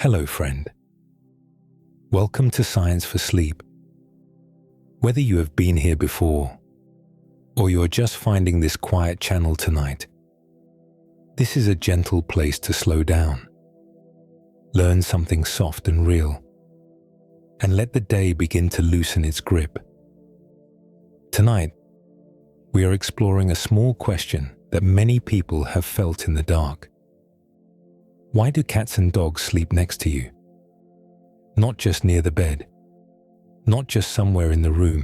Hello, friend. Welcome to Science for Sleep. Whether you have been here before, or you are just finding this quiet channel tonight, this is a gentle place to slow down, learn something soft and real, and let the day begin to loosen its grip. Tonight, we are exploring a small question that many people have felt in the dark. Why do cats and dogs sleep next to you? Not just near the bed, not just somewhere in the room,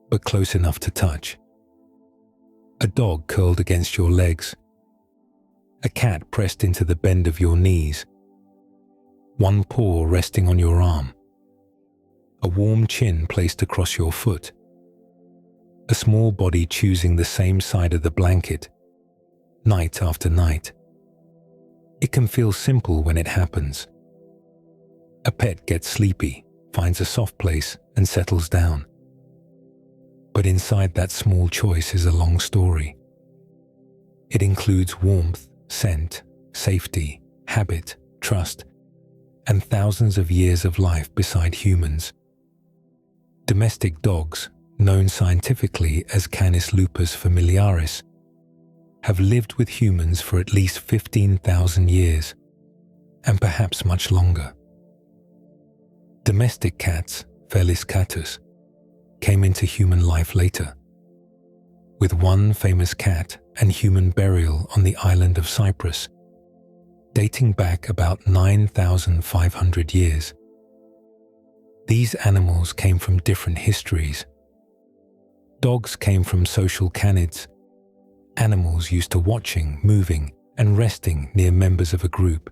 but close enough to touch. A dog curled against your legs, a cat pressed into the bend of your knees, one paw resting on your arm, a warm chin placed across your foot, a small body choosing the same side of the blanket, night after night. It can feel simple when it happens. A pet gets sleepy, finds a soft place, and settles down. But inside that small choice is a long story. It includes warmth, scent, safety, habit, trust, and thousands of years of life beside humans. Domestic dogs, known scientifically as Canis lupus familiaris, have lived with humans for at least 15,000 years, and perhaps much longer. Domestic cats, Felis catus, came into human life later, with one famous cat and human burial on the island of Cyprus, dating back about 9,500 years. These animals came from different histories. Dogs came from social canids, animals used to watching, moving, and resting near members of a group.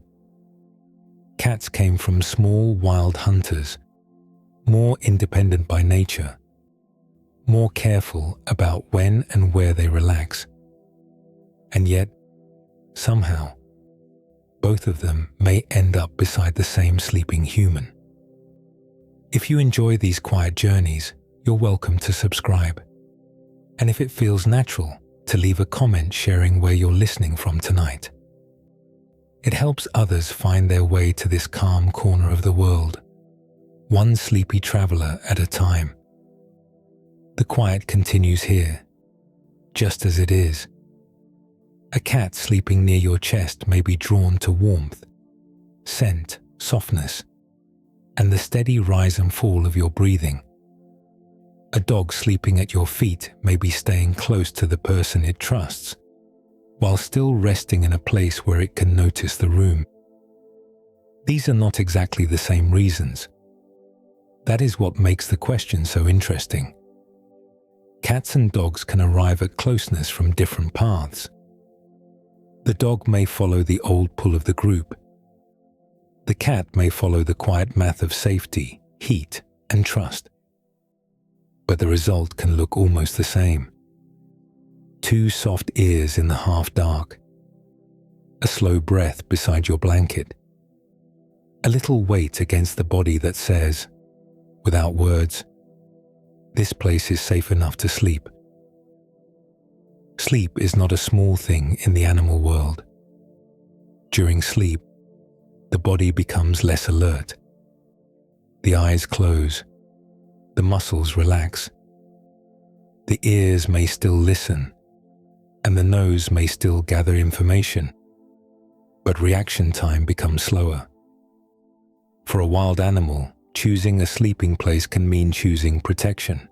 Cats came from small wild hunters, more independent by nature, more careful about when and where they relax. And yet, somehow, both of them may end up beside the same sleeping human. If you enjoy these quiet journeys, you're welcome to subscribe. And if it feels natural, to leave a comment sharing where you're listening from tonight. It helps others find their way to this calm corner of the world, one sleepy traveler at a time. The quiet continues here, just as it is. A cat sleeping near your chest may be drawn to warmth, scent, softness, and the steady rise and fall of your breathing. A dog sleeping at your feet may be staying close to the person it trusts, while still resting in a place where it can notice the room. These are not exactly the same reasons. That is what makes the question so interesting. Cats and dogs can arrive at closeness from different paths. The dog may follow the old pull of the group. The cat may follow the quiet math of safety, heat, and trust. But the result can look almost the same. Two soft ears in the half-dark, a slow breath beside your blanket, a little weight against the body that says, without words, this place is safe enough to sleep. Sleep is not a small thing in the animal world. During sleep, the body becomes less alert. The eyes close. The muscles relax. The ears may still listen, and the nose may still gather information, but reaction time becomes slower. For a wild animal, choosing a sleeping place can mean choosing protection.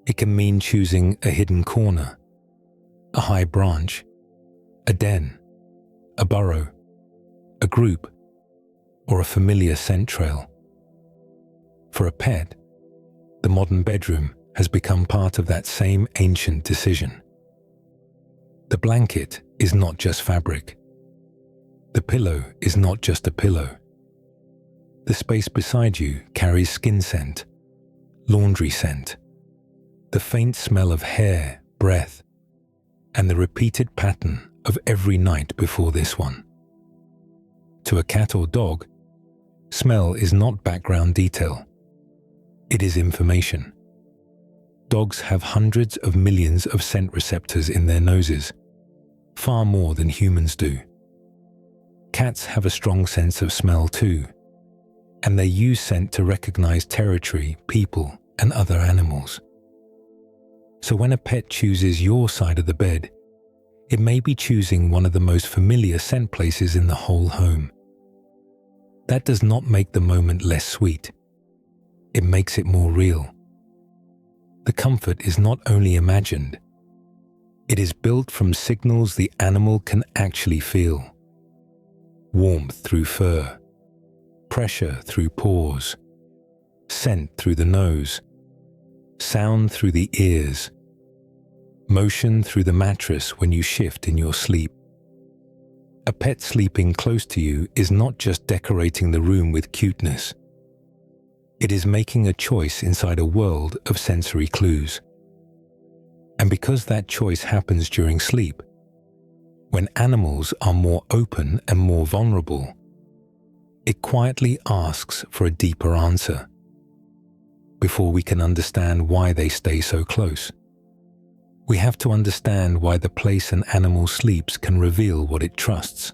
It can mean choosing a hidden corner, a high branch, a den, a burrow, a group, or a familiar scent trail. For a pet, the modern bedroom has become part of that same ancient decision. The blanket is not just fabric. The pillow is not just a pillow. The space beside you carries skin scent, laundry scent, the faint smell of hair, breath, and the repeated pattern of every night before this one. To a cat or dog, smell is not background detail. It is information. Dogs have hundreds of millions of scent receptors in their noses, far more than humans do. Cats have a strong sense of smell too, and they use scent to recognize territory, people, and other animals. So when a pet chooses your side of the bed, it may be choosing one of the most familiar scent places in the whole home. That does not make the moment less sweet. It makes it more real. The comfort is not only imagined, it is built from signals the animal can actually feel. Warmth through fur, pressure through paws, scent through the nose, sound through the ears, motion through the mattress when you shift in your sleep. A pet sleeping close to you is not just decorating the room with cuteness. It is making a choice inside a world of sensory clues. And because that choice happens during sleep, when animals are more open and more vulnerable, it quietly asks for a deeper answer before we can understand why they stay so close. We have to understand why the place an animal sleeps can reveal what it trusts.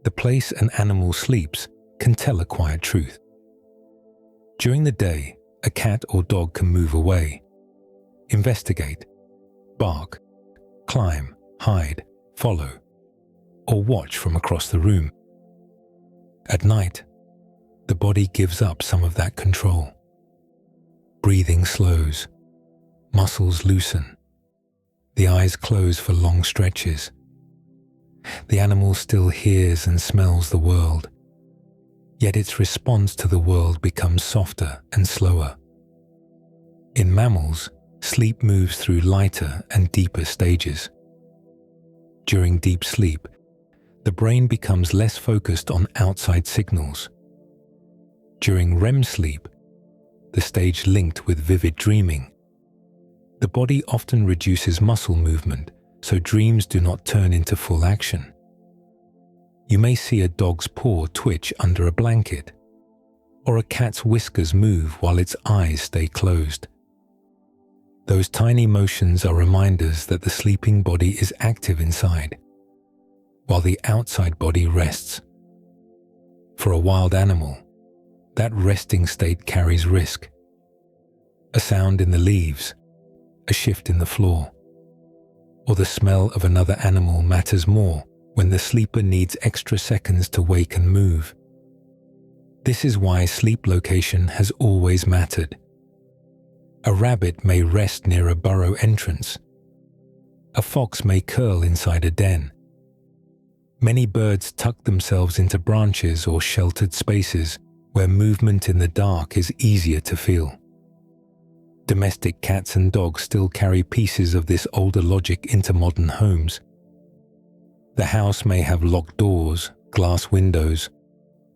The place an animal sleeps can tell a quiet truth. During the day, a cat or dog can move away, investigate, bark, climb, hide, follow, or watch from across the room. At night, the body gives up some of that control. Breathing slows, muscles loosen, the eyes close for long stretches. The animal still hears and smells the world, yet its response to the world becomes softer and slower. In mammals, sleep moves through lighter and deeper stages. During deep sleep, the brain becomes less focused on outside signals. During REM sleep, the stage linked with vivid dreaming, the body often reduces muscle movement, so dreams do not turn into full action. You may see a dog's paw twitch under a blanket, or a cat's whiskers move while its eyes stay closed. Those tiny motions are reminders that the sleeping body is active inside, while the outside body rests. For a wild animal, that resting state carries risk. A sound in the leaves, a shift in the floor, or the smell of another animal matters more when the sleeper needs extra seconds to wake and move. This is why sleep location has always mattered. A rabbit may rest near a burrow entrance. A fox may curl inside a den. Many birds tuck themselves into branches or sheltered spaces where movement in the dark is easier to feel. Domestic cats and dogs still carry pieces of this older logic into modern homes. The house may have locked doors, glass windows,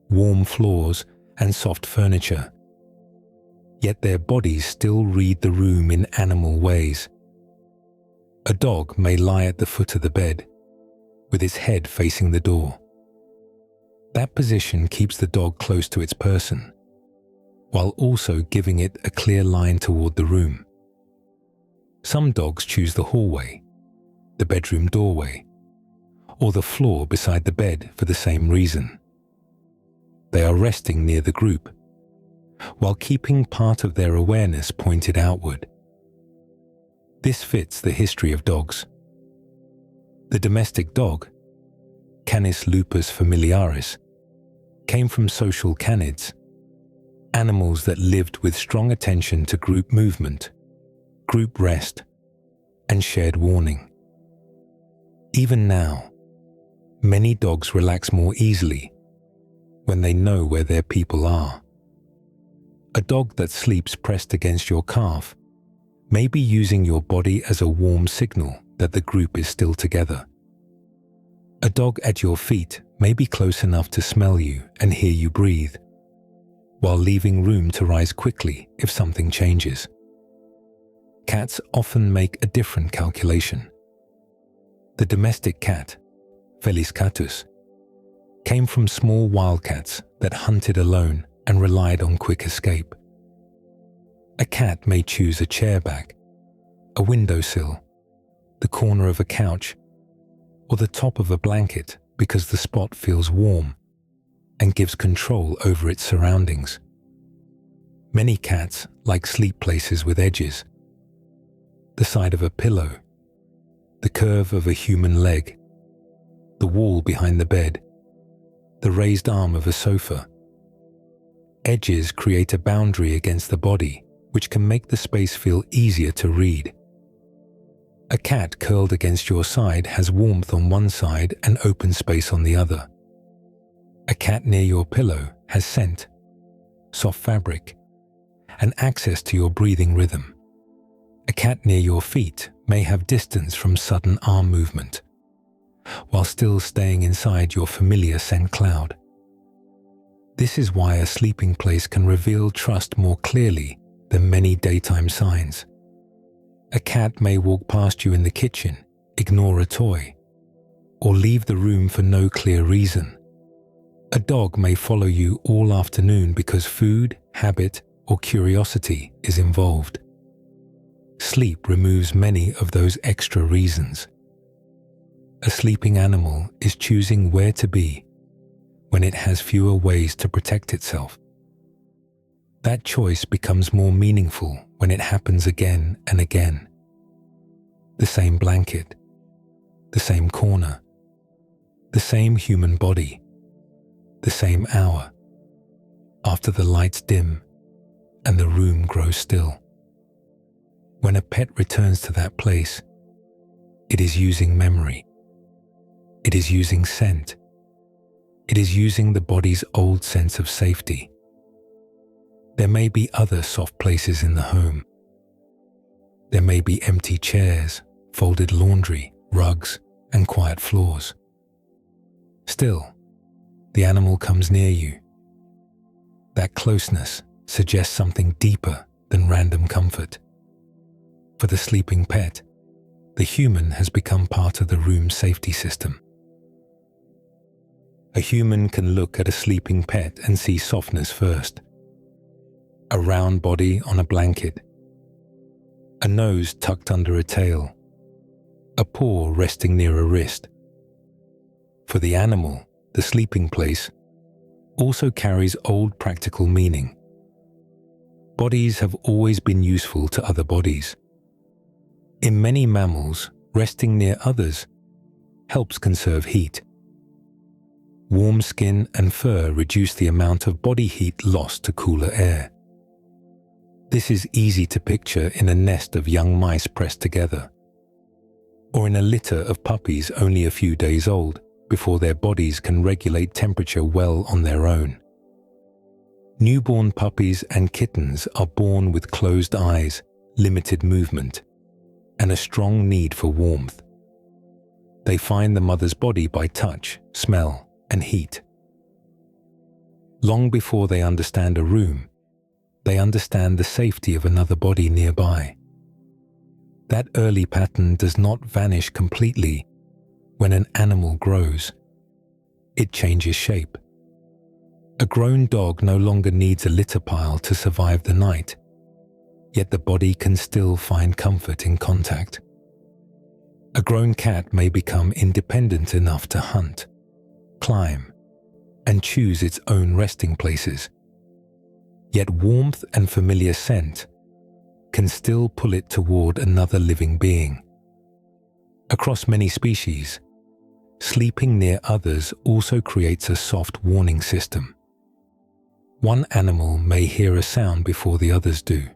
warm floors, and soft furniture. Yet their bodies still read the room in animal ways. A dog may lie at the foot of the bed, with its head facing the door. That position keeps the dog close to its person, while also giving it a clear line toward the room. Some dogs choose the hallway, the bedroom doorway, or the floor beside the bed for the same reason. They are resting near the group, while keeping part of their awareness pointed outward. This fits the history of dogs. The domestic dog, Canis lupus familiaris, came from social canids, animals that lived with strong attention to group movement, group rest, and shared warning. Even now, many dogs relax more easily when they know where their people are. A dog that sleeps pressed against your calf may be using your body as a warm signal that the group is still together. A dog at your feet may be close enough to smell you and hear you breathe, while leaving room to rise quickly if something changes. Cats often make a different calculation. The domestic cat, Felis catus, came from small wildcats that hunted alone and relied on quick escape. A cat may choose a chair back, a windowsill, the corner of a couch, or the top of a blanket because the spot feels warm and gives control over its surroundings. Many cats like sleep places with edges, the side of a pillow, the curve of a human leg, the wall behind the bed, the raised arm of a sofa. Edges create a boundary against the body, which can make the space feel easier to read. A cat curled against your side has warmth on one side and open space on the other. A cat near your pillow has scent, soft fabric, and access to your breathing rhythm. A cat near your feet may have distance from sudden arm movement, while still staying inside your familiar scent cloud. This is why a sleeping place can reveal trust more clearly than many daytime signs. A cat may walk past you in the kitchen, ignore a toy, or leave the room for no clear reason. A dog may follow you all afternoon because food, habit, or curiosity is involved. Sleep removes many of those extra reasons. A sleeping animal is choosing where to be when it has fewer ways to protect itself. That choice becomes more meaningful when it happens again and again. The same blanket, the same corner, the same human body, the same hour, after the lights dim and the room grows still. When a pet returns to that place, it is using memory. It is using scent. It is using the body's old sense of safety. There may be other soft places in the home. There may be empty chairs, folded laundry, rugs, and quiet floors. Still, the animal comes near you. That closeness suggests something deeper than random comfort. For the sleeping pet, the human has become part of the room's safety system. A human can look at a sleeping pet and see softness first. A round body on a blanket, a nose tucked under a tail, a paw resting near a wrist. For the animal, the sleeping place also carries old practical meaning. Bodies have always been useful to other bodies. In many mammals, resting near others helps conserve heat. Warm skin and fur reduce the amount of body heat lost to cooler air. This is easy to picture in a nest of young mice pressed together, or in a litter of puppies only a few days old before their bodies can regulate temperature well on their own. Newborn puppies and kittens are born with closed eyes, limited movement, and a strong need for warmth. They find the mother's body by touch, smell, and heat. Long before they understand a room, they understand the safety of another body nearby. That early pattern does not vanish completely when an animal grows. It changes shape. A grown dog no longer needs a litter pile to survive the night, yet the body can still find comfort in contact. A grown cat may become independent enough to hunt, climb, and choose its own resting places. Yet warmth and familiar scent can still pull it toward another living being. Across many species, sleeping near others also creates a soft warning system. One animal may hear a sound before the others do.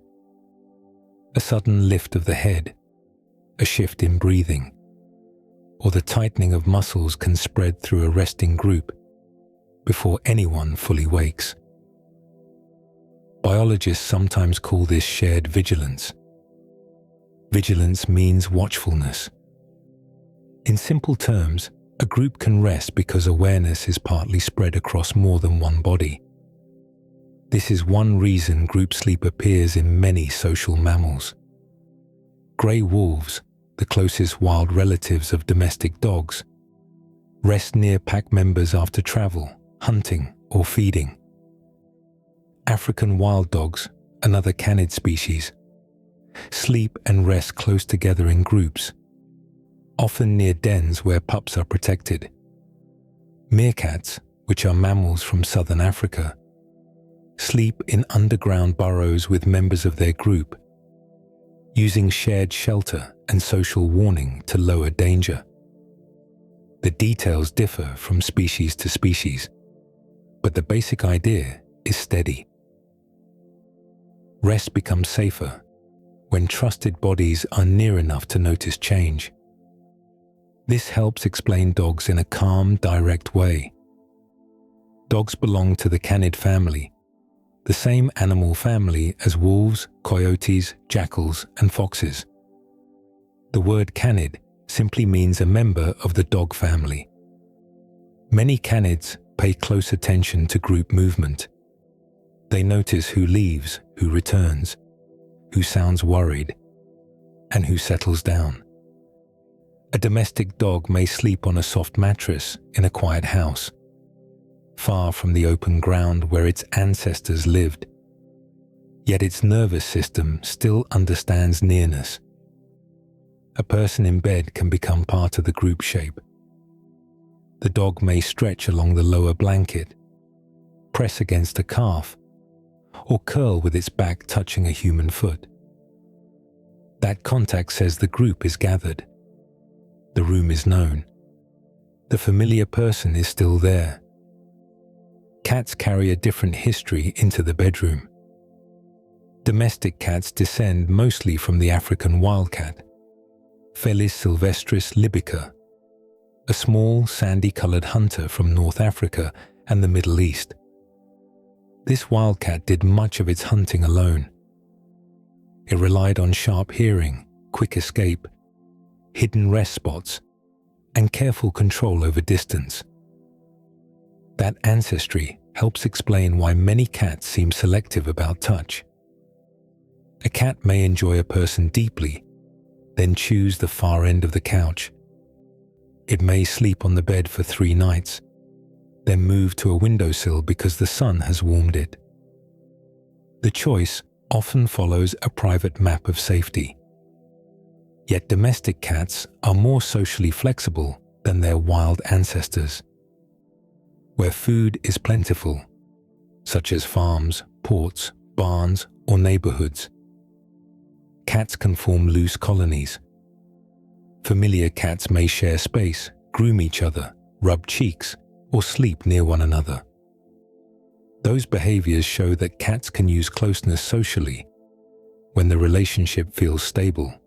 A sudden lift of the head, a shift in breathing, or the tightening of muscles can spread through a resting group before anyone fully wakes. Biologists sometimes call this shared vigilance. Vigilance means watchfulness. In simple terms, a group can rest because awareness is partly spread across more than one body. This is one reason group sleep appears in many social mammals. Grey wolves, the closest wild relatives of domestic dogs, rest near pack members after travel, hunting, or feeding. African wild dogs, another canid species, sleep and rest close together in groups, often near dens where pups are protected. Meerkats, which are mammals from southern Africa, sleep in underground burrows with members of their group, using shared shelter and social warning to lower danger. The details differ from species to species, but the basic idea is steady. Rest becomes safer when trusted bodies are near enough to notice change. This helps explain dogs in a calm, direct way. Dogs belong to the canid family, the same animal family as wolves, coyotes, jackals, and foxes. The word canid simply means a member of the dog family. Many canids pay close attention to group movement. They notice who leaves, who returns, who sounds worried, and who settles down. A domestic dog may sleep on a soft mattress in a quiet house, far from the open ground where its ancestors lived. Yet its nervous system still understands nearness. A person in bed can become part of the group shape. The dog may stretch along the lower blanket, press against a calf, or curl with its back touching a human foot. That contact says the group is gathered. The room is known. The familiar person is still there. Cats carry a different history into the bedroom. Domestic cats descend mostly from the African wildcat, Felis sylvestris libica, a small sandy-colored hunter from North Africa and the Middle East. This wildcat did much of its hunting alone. It relied on sharp hearing, quick escape, hidden rest spots, and careful control over distance. That ancestry helps explain why many cats seem selective about touch. A cat may enjoy a person deeply, then choose the far end of the couch. It may sleep on the bed for 3 nights, then move to a windowsill because the sun has warmed it. The choice often follows a private map of safety. Yet domestic cats are more socially flexible than their wild ancestors. Where food is plentiful, such as farms, ports, barns, or neighborhoods, cats can form loose colonies. Familiar cats may share space, groom each other, rub cheeks, or sleep near one another. Those behaviors show that cats can use closeness socially when the relationship feels stable.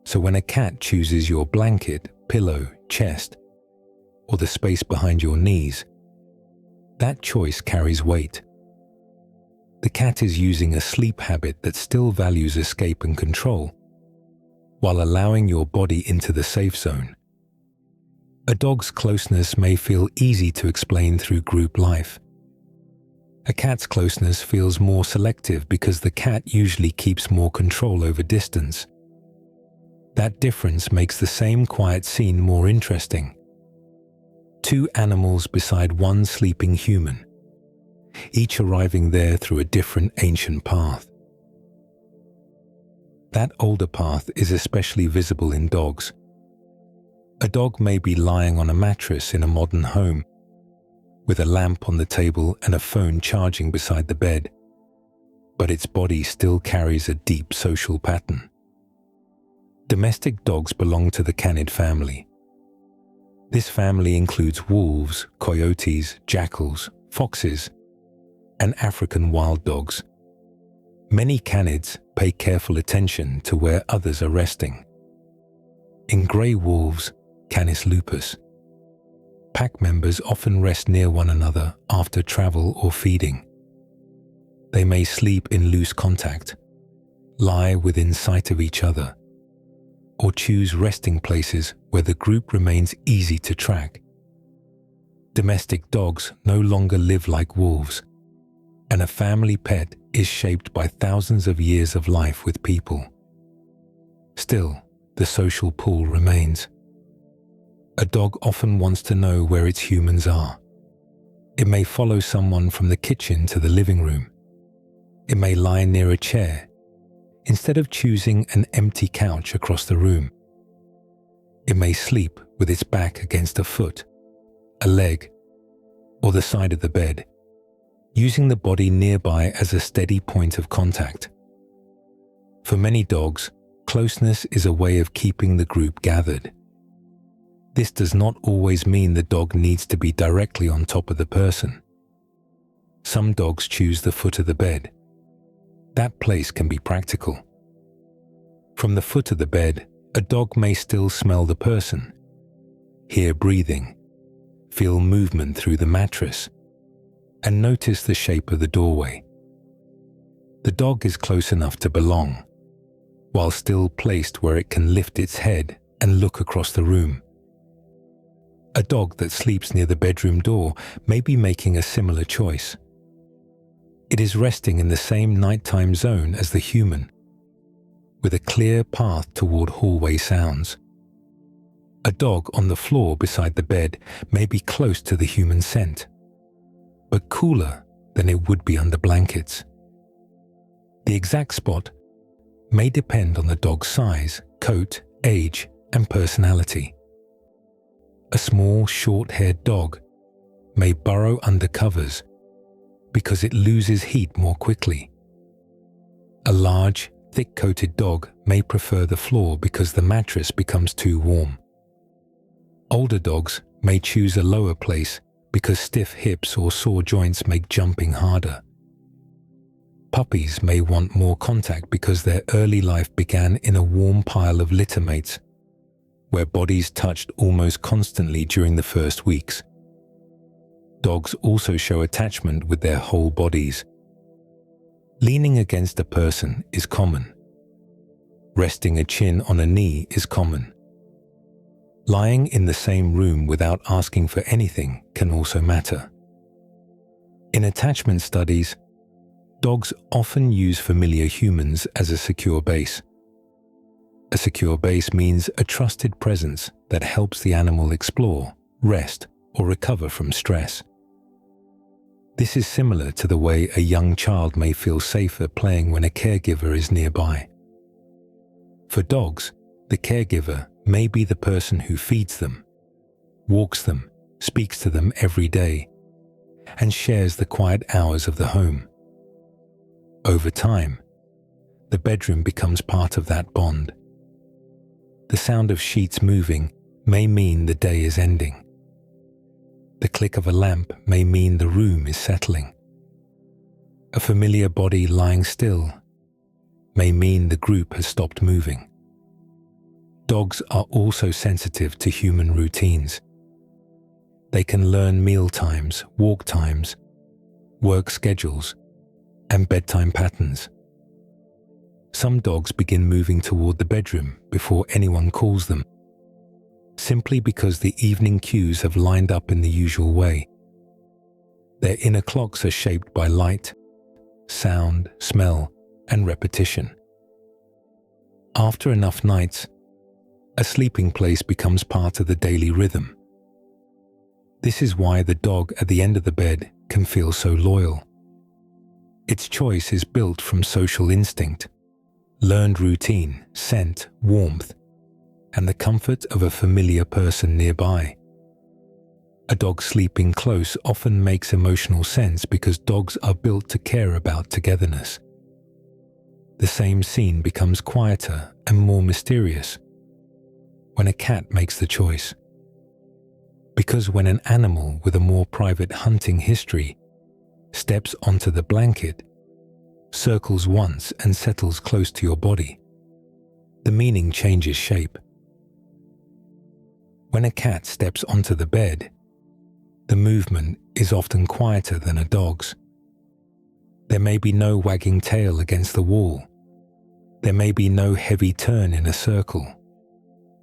So when a cat chooses your blanket, pillow, chest, or the space behind your knees, that choice carries weight. The cat is using a sleep habit that still values escape and control, while allowing your body into the safe zone. A dog's closeness may feel easy to explain through group life. A cat's closeness feels more selective because the cat usually keeps more control over distance. That difference makes the same quiet scene more interesting. 2 animals beside one sleeping human, each arriving there through a different ancient path. That older path is especially visible in dogs. A dog may be lying on a mattress in a modern home, with a lamp on the table and a phone charging beside the bed, but its body still carries a deep social pattern. Domestic dogs belong to the canid family. This family includes wolves, coyotes, jackals, foxes, and African wild dogs. Many canids pay careful attention to where others are resting. In grey wolves, Canis lupus, pack members often rest near one another after travel or feeding. They may sleep in loose contact, lie within sight of each other, or choose resting places where the group remains easy to track. Domestic dogs no longer live like wolves, and a family pet is shaped by thousands of years of life with people. Still, the social pull remains. A dog often wants to know where its humans are. It may follow someone from the kitchen to the living room. It may lie near a chair, instead of choosing an empty couch across the room. It may sleep with its back against a foot, a leg, or the side of the bed, using the body nearby as a steady point of contact. For many dogs, closeness is a way of keeping the group gathered. This does not always mean the dog needs to be directly on top of the person. Some dogs choose the foot of the bed. That place can be practical. From the foot of the bed, a dog may still smell the person, hear breathing, feel movement through the mattress, and notice the shape of the doorway. The dog is close enough to belong, while still placed where it can lift its head and look across the room. A dog that sleeps near the bedroom door may be making a similar choice. It is resting in the same nighttime zone as the human, with a clear path toward hallway sounds. A dog on the floor beside the bed may be close to the human scent, but cooler than it would be under blankets. The exact spot may depend on the dog's size, coat, age, and personality. A small, short-haired dog may burrow under covers because it loses heat more quickly. A large, thick-coated dog may prefer the floor because the mattress becomes too warm. Older dogs may choose a lower place because stiff hips or sore joints make jumping harder. Puppies may want more contact because their early life began in a warm pile of littermates, where bodies touched almost constantly during the first weeks. Dogs also show attachment with their whole bodies. Leaning against a person is common. Resting a chin on a knee is common. Lying in the same room without asking for anything can also matter. In attachment studies, dogs often use familiar humans as a secure base. A secure base means a trusted presence that helps the animal explore, rest, or recover from stress. This is similar to the way a young child may feel safer playing when a caregiver is nearby. For dogs, the caregiver may be the person who feeds them, walks them, speaks to them every day, and shares the quiet hours of the home. Over time, the bedroom becomes part of that bond. The sound of sheets moving may mean the day is ending. The click of a lamp may mean the room is settling. A familiar body lying still may mean the group has stopped moving. Dogs are also sensitive to human routines. They can learn meal times, walk times, work schedules, and bedtime patterns. Some dogs begin moving toward the bedroom before anyone calls them, simply because the evening cues have lined up in the usual way. Their inner clocks are shaped by light, sound, smell, and repetition. After enough nights, a sleeping place becomes part of the daily rhythm. This is why the dog at the end of the bed can feel so loyal. Its choice is built from social instinct, learned routine, scent, warmth, and the comfort of a familiar person nearby. A dog sleeping close often makes emotional sense because dogs are built to care about togetherness. The same scene becomes quieter and more mysterious when a cat makes the choice. Because when an animal with a more private hunting history steps onto the blanket, circles once and settles close to your body, the meaning changes shape. When a cat steps onto the bed, the movement is often quieter than a dog's. There may be no wagging tail against the wall. There may be no heavy turn in a circle,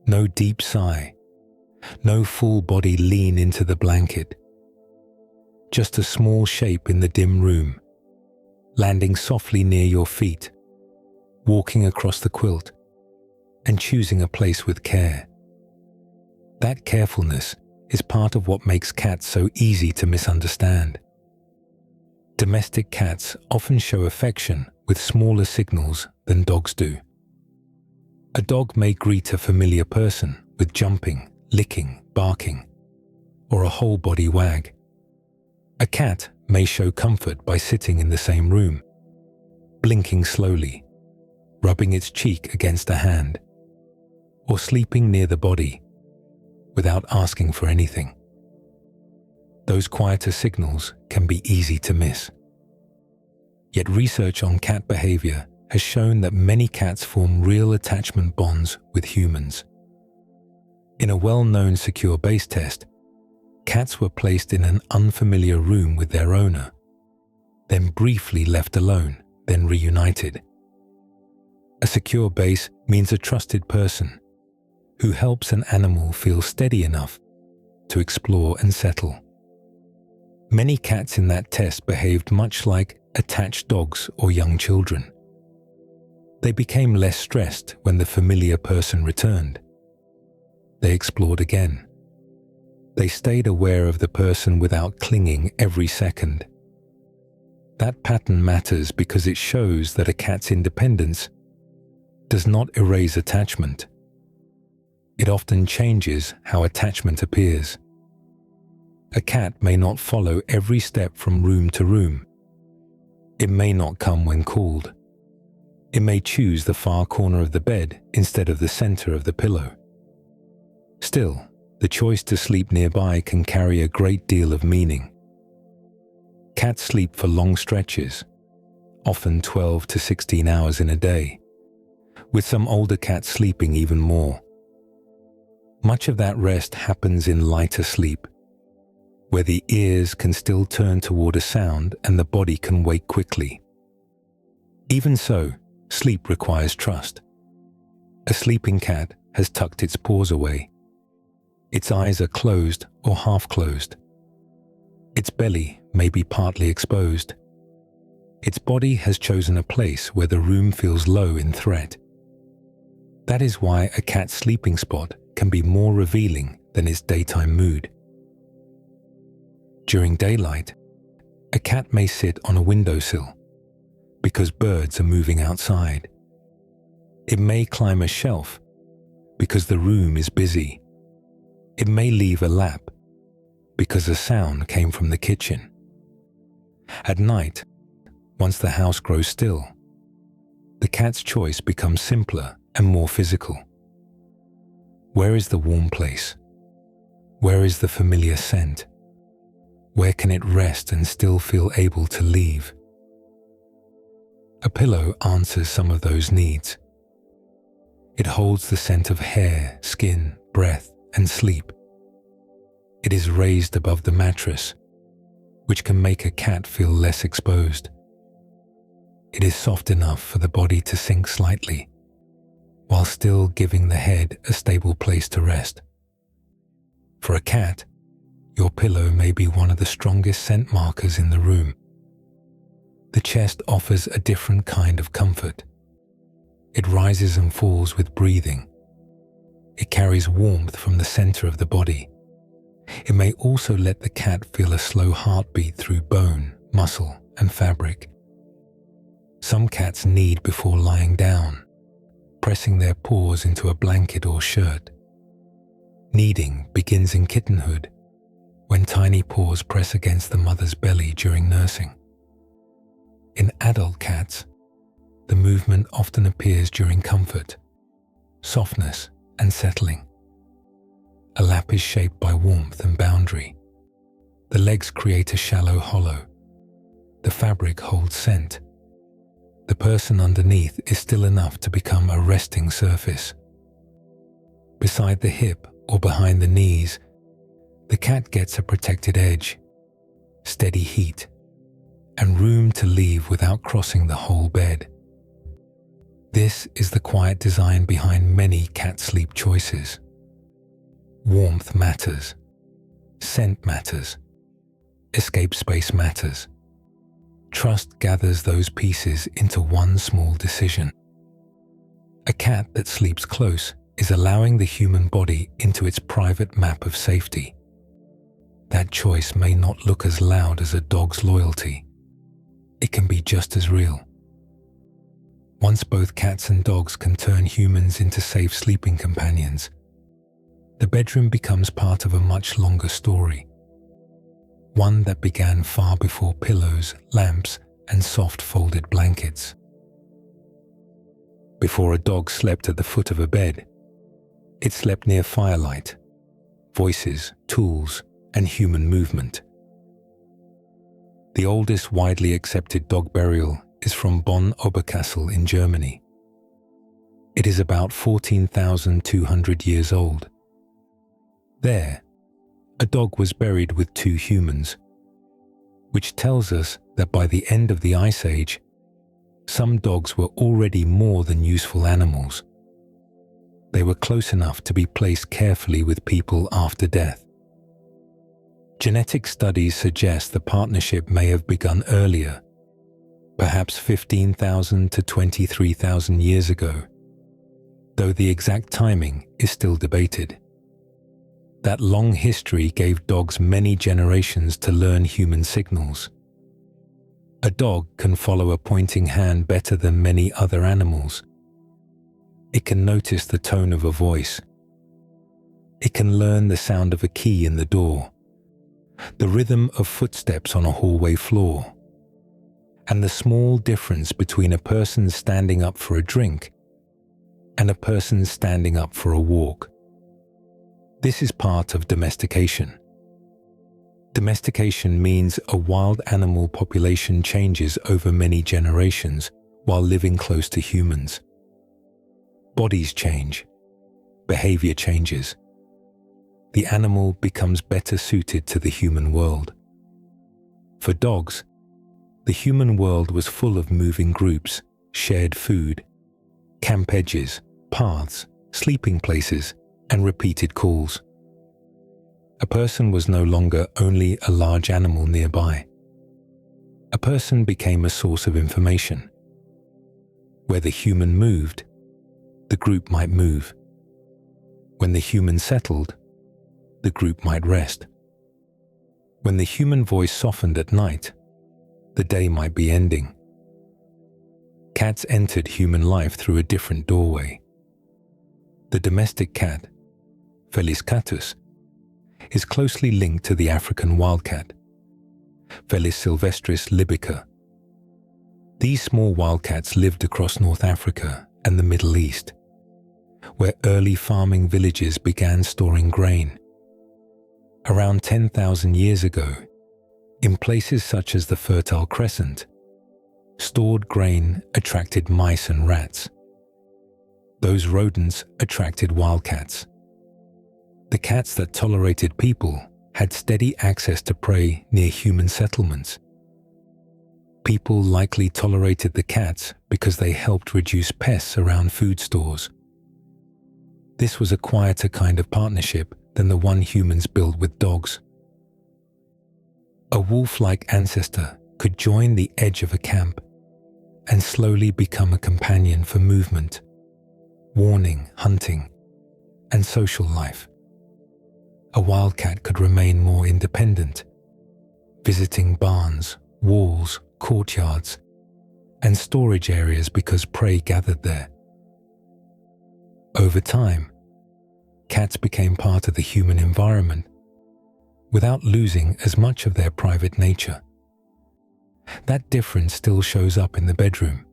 no deep sigh, no full body lean into the blanket. Just a small shape in the dim room, landing softly near your feet, walking across the quilt, and choosing a place with care. That carefulness is part of what makes cats so easy to misunderstand. Domestic cats often show affection with smaller signals than dogs do. A dog may greet a familiar person with jumping, licking, barking, or a whole body wag. A cat may show comfort by sitting in the same room, blinking slowly, rubbing its cheek against a hand, or sleeping near the body without asking for anything. Those quieter signals can be easy to miss. Yet research on cat behavior has shown that many cats form real attachment bonds with humans. In a well-known secure base test, cats were placed in an unfamiliar room with their owner, then briefly left alone, then reunited. A secure base means a trusted person who helps an animal feel steady enough to explore and settle. Many cats in that test behaved much like attached dogs or young children. They became less stressed when the familiar person returned. They explored again. They stayed aware of the person without clinging every second. That pattern matters because it shows that a cat's independence does not erase attachment. It often changes how attachment appears. A cat may not follow every step from room to room. It may not come when called. It may choose the far corner of the bed instead of the center of the pillow. Still, the choice to sleep nearby can carry a great deal of meaning. Cats sleep for long stretches, often 12 to 16 hours in a day, with some older cats sleeping even more. Much of that rest happens in lighter sleep, where the ears can still turn toward a sound and the body can wake quickly. Even so, sleep requires trust. A sleeping cat has tucked its paws away. Its eyes are closed or half closed. Its belly may be partly exposed. Its body has chosen a place where the room feels low in threat. That is why a cat's sleeping spot can be more revealing than its daytime mood. During daylight, a cat may sit on a windowsill because birds are moving outside. It may climb a shelf because the room is busy. It may leave a lap because a sound came from the kitchen. At night, once the house grows still, the cat's choice becomes simpler and more physical. Where is the warm place? Where is the familiar scent? Where can it rest and still feel able to leave? A pillow answers some of those needs. It holds the scent of hair, skin, breath, and sleep. It is raised above the mattress, which can make a cat feel less exposed. It is soft enough for the body to sink slightly, while still giving the head a stable place to rest. For a cat, your pillow may be one of the strongest scent markers in the room. The chest offers a different kind of comfort. It rises and falls with breathing. It carries warmth from the center of the body. It may also let the cat feel a slow heartbeat through bone, muscle, and fabric. Some cats knead before lying down, pressing their paws into a blanket or shirt. Kneading begins in kittenhood, when tiny paws press against the mother's belly during nursing. In adult cats, the movement often appears during comfort, softness, and settling. A lap is shaped by warmth and boundary. The legs create a shallow hollow. The fabric holds scent. The person underneath is still enough to become a resting surface. Beside the hip or behind the knees, the cat gets a protected edge, steady heat, and room to leave without crossing the whole bed. This is the quiet design behind many cat sleep choices. Warmth matters. Scent matters. Escape space matters. Trust gathers those pieces into one small decision. A cat that sleeps close is allowing the human body into its private map of safety. That choice may not look as loud as a dog's loyalty. It can be just as real. Once both cats and dogs can turn humans into safe sleeping companions, the bedroom becomes part of a much longer story, one that began far before pillows, lamps, and soft folded blankets. Before a dog slept at the foot of a bed, it slept near firelight, voices, tools, and human movement. The oldest widely accepted dog burial is from Bonn Oberkassel in Germany. It is about 14,200 years old. There, a dog was buried with two humans, which tells us that by the end of the Ice Age, some dogs were already more than useful animals. They were close enough to be placed carefully with people after death. Genetic studies suggest the partnership may have begun earlier, perhaps 15,000 to 23,000 years ago, though the exact timing is still debated. That long history gave dogs many generations to learn human signals. A dog can follow a pointing hand better than many other animals. It can notice the tone of a voice. It can learn the sound of a key in the door, the rhythm of footsteps on a hallway floor, and the small difference between a person standing up for a drink and a person standing up for a walk. This is part of domestication. Domestication means a wild animal population changes over many generations while living close to humans. Bodies change, behavior changes. The animal becomes better suited to the human world. For dogs, the human world was full of moving groups, shared food, camp edges, paths, sleeping places, and repeated calls. A person was no longer only a large animal nearby. A person became a source of information. Where the human moved, the group might move. When the human settled, the group might rest. When the human voice softened at night, the day might be ending. Cats entered human life through a different doorway. The domestic cat, Felis catus, is closely linked to the African wildcat, Felis sylvestris libica. These small wildcats lived across North Africa and the Middle East, where early farming villages began storing grain. Around 10,000 years ago, in places such as the Fertile Crescent, stored grain attracted mice and rats. Those rodents attracted wildcats. The cats that tolerated people had steady access to prey near human settlements. People likely tolerated the cats because they helped reduce pests around food stores. This was a quieter kind of partnership than the one humans build with dogs. A wolf-like ancestor could join the edge of a camp and slowly become a companion for movement, warning, hunting, and social life. A wildcat could remain more independent, visiting barns, walls, courtyards, and storage areas because prey gathered there. Over time, cats became part of the human environment without losing as much of their private nature. That difference still shows up in the bedroom.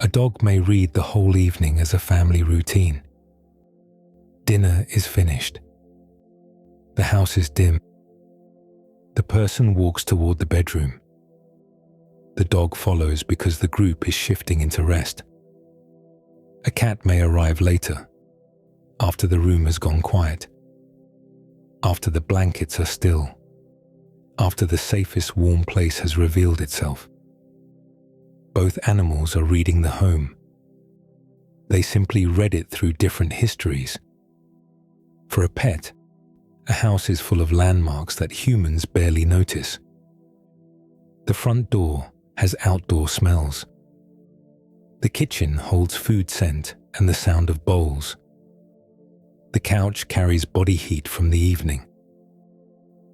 A dog may read the whole evening as a family routine. Dinner is finished. The house is dim. The person walks toward the bedroom. The dog follows because the group is shifting into rest. A cat may arrive later, after the room has gone quiet, after the blankets are still, after the safest warm place has revealed itself. Both animals are reading the home. They simply read it through different histories. For a pet, a house is full of landmarks that humans barely notice. The front door has outdoor smells. The kitchen holds food scent and the sound of bowls. The couch carries body heat from the evening.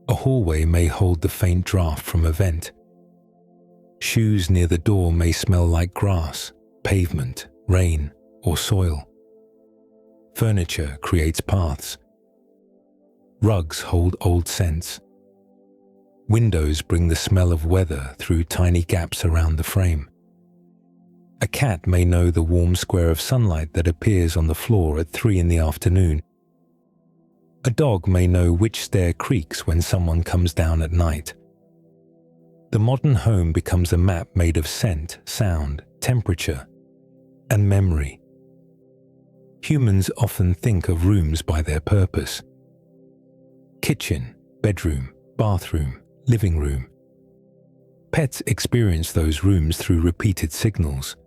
A hallway may hold the faint draft from a vent. Shoes near the door may smell like grass, pavement, rain, or soil. Furniture creates paths. Rugs hold old scents. Windows bring the smell of weather through tiny gaps around the frame. A cat may know the warm square of sunlight that appears on the floor at 3 in the afternoon. A dog may know which stair creaks when someone comes down at night. The modern home becomes a map made of scent, sound, temperature, and memory. Humans often think of rooms by their purpose. Kitchen, bedroom, bathroom, living room. Pets experience those rooms through repeated signals.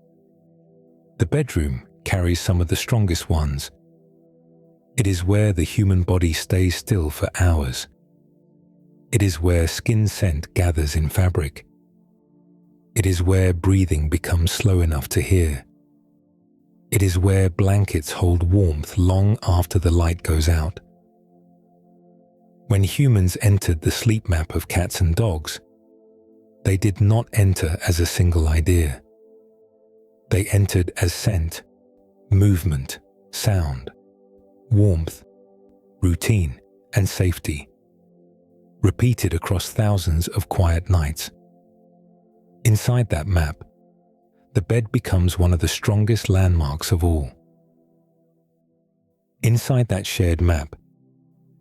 The bedroom carries some of the strongest ones. It is where the human body stays still for hours. It is where skin scent gathers in fabric. It is where breathing becomes slow enough to hear. It is where blankets hold warmth long after the light goes out. When humans entered the sleep map of cats and dogs, they did not enter as a single idea. They entered as scent, movement, sound, warmth, routine, and safety, repeated across thousands of quiet nights. Inside that map, the bed becomes one of the strongest landmarks of all. Inside that shared map,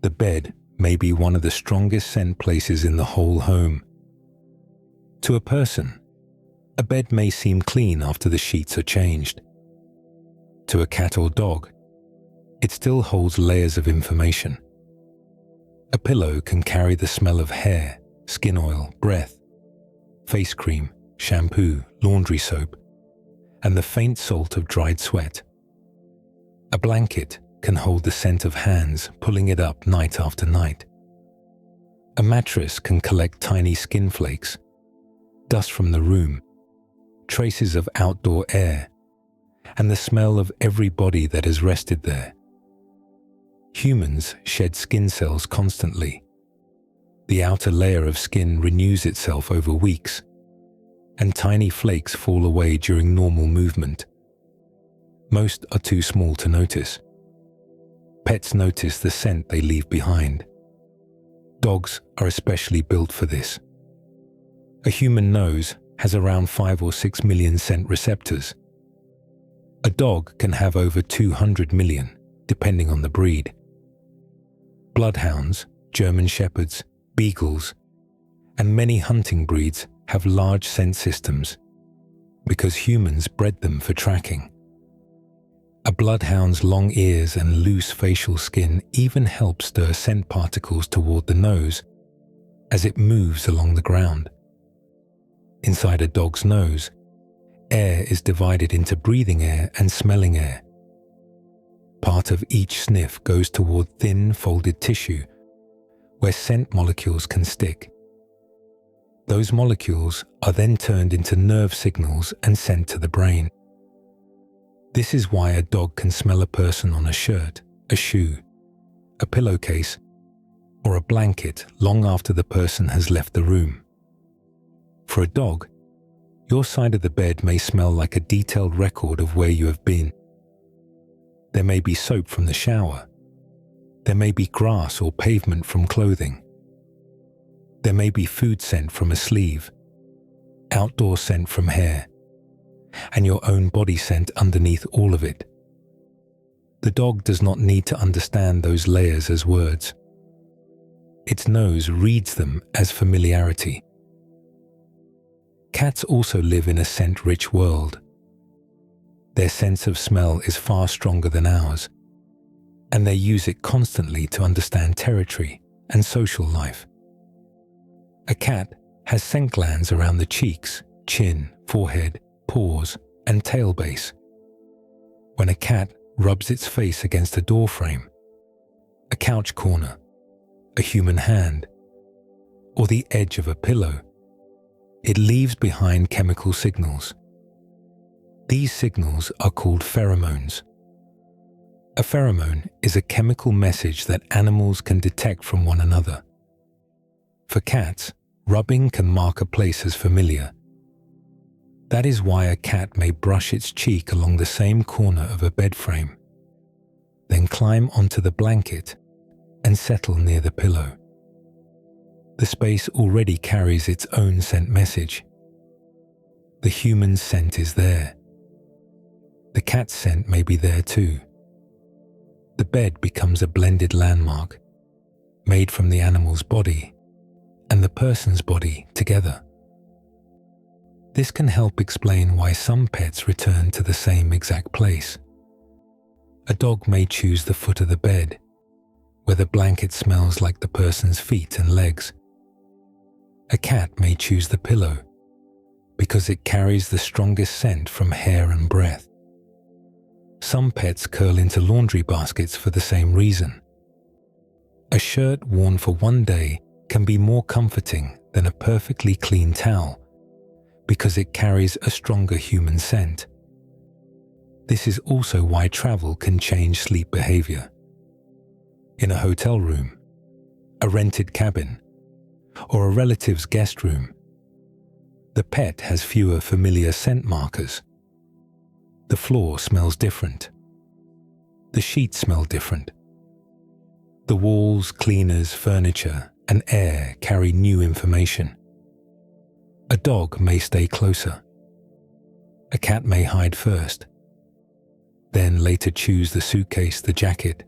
the bed may be one of the strongest scent places in the whole home. To a person, a bed may seem clean after the sheets are changed. To a cat or dog, it still holds layers of information. A pillow can carry the smell of hair, skin oil, breath, face cream, shampoo, laundry soap, and the faint salt of dried sweat. A blanket can hold the scent of hands pulling it up night after night. A mattress can collect tiny skin flakes, dust from the room, traces of outdoor air, and the smell of every body that has rested there. Humans shed skin cells constantly. The outer layer of skin renews itself over weeks, and tiny flakes fall away during normal movement. Most are too small to notice. Pets notice the scent they leave behind. Dogs are especially built for this. A human nose has around 5 or 6 million scent receptors. A dog can have over 200 million, depending on the breed. Bloodhounds, German shepherds, beagles, and many hunting breeds have large scent systems because humans bred them for tracking. A bloodhound's long ears and loose facial skin even help stir scent particles toward the nose as it moves along the ground. Inside a dog's nose, air is divided into breathing air and smelling air. Part of each sniff goes toward thin, folded tissue where scent molecules can stick. Those molecules are then turned into nerve signals and sent to the brain. This is why a dog can smell a person on a shirt, a shoe, a pillowcase, or a blanket long after the person has left the room. For a dog, your side of the bed may smell like a detailed record of where you have been. There may be soap from the shower. There may be grass or pavement from clothing. There may be food scent from a sleeve, outdoor scent from hair, and your own body scent underneath all of it. The dog does not need to understand those layers as words. Its nose reads them as familiarity. Cats also live in a scent-rich world. Their sense of smell is far stronger than ours, and they use it constantly to understand territory and social life. A cat has scent glands around the cheeks, chin, forehead, paws, and tail base. When a cat rubs its face against a door frame, a couch corner, a human hand, or the edge of a pillow, it leaves behind chemical signals. These signals are called pheromones. A pheromone is a chemical message that animals can detect from one another. For cats, rubbing can mark a place as familiar. That is why a cat may brush its cheek along the same corner of a bed frame. then climb onto the blanket and settle near the pillow. The space already carries its own scent message. The human's scent is there. The cat's scent may be there too. The bed becomes a blended landmark, made from the animal's body and the person's body together. This can help explain why some pets return to the same exact place. A dog may choose the foot of the bed, where the blanket smells like the person's feet and legs. A cat may choose the pillow, because it carries the strongest scent from hair and breath. Some pets curl into laundry baskets for the same reason. A shirt worn for one day can be more comforting than a perfectly clean towel, because it carries a stronger human scent. This is also why travel can change sleep behavior. In a hotel room, a rented cabin, or a relative's guest room, the pet has fewer familiar scent markers. The floor smells different. The sheets smell different. The walls, cleaners, furniture, and air carry new information. A dog may stay closer. A cat may hide first, then later choose the suitcase, the jacket,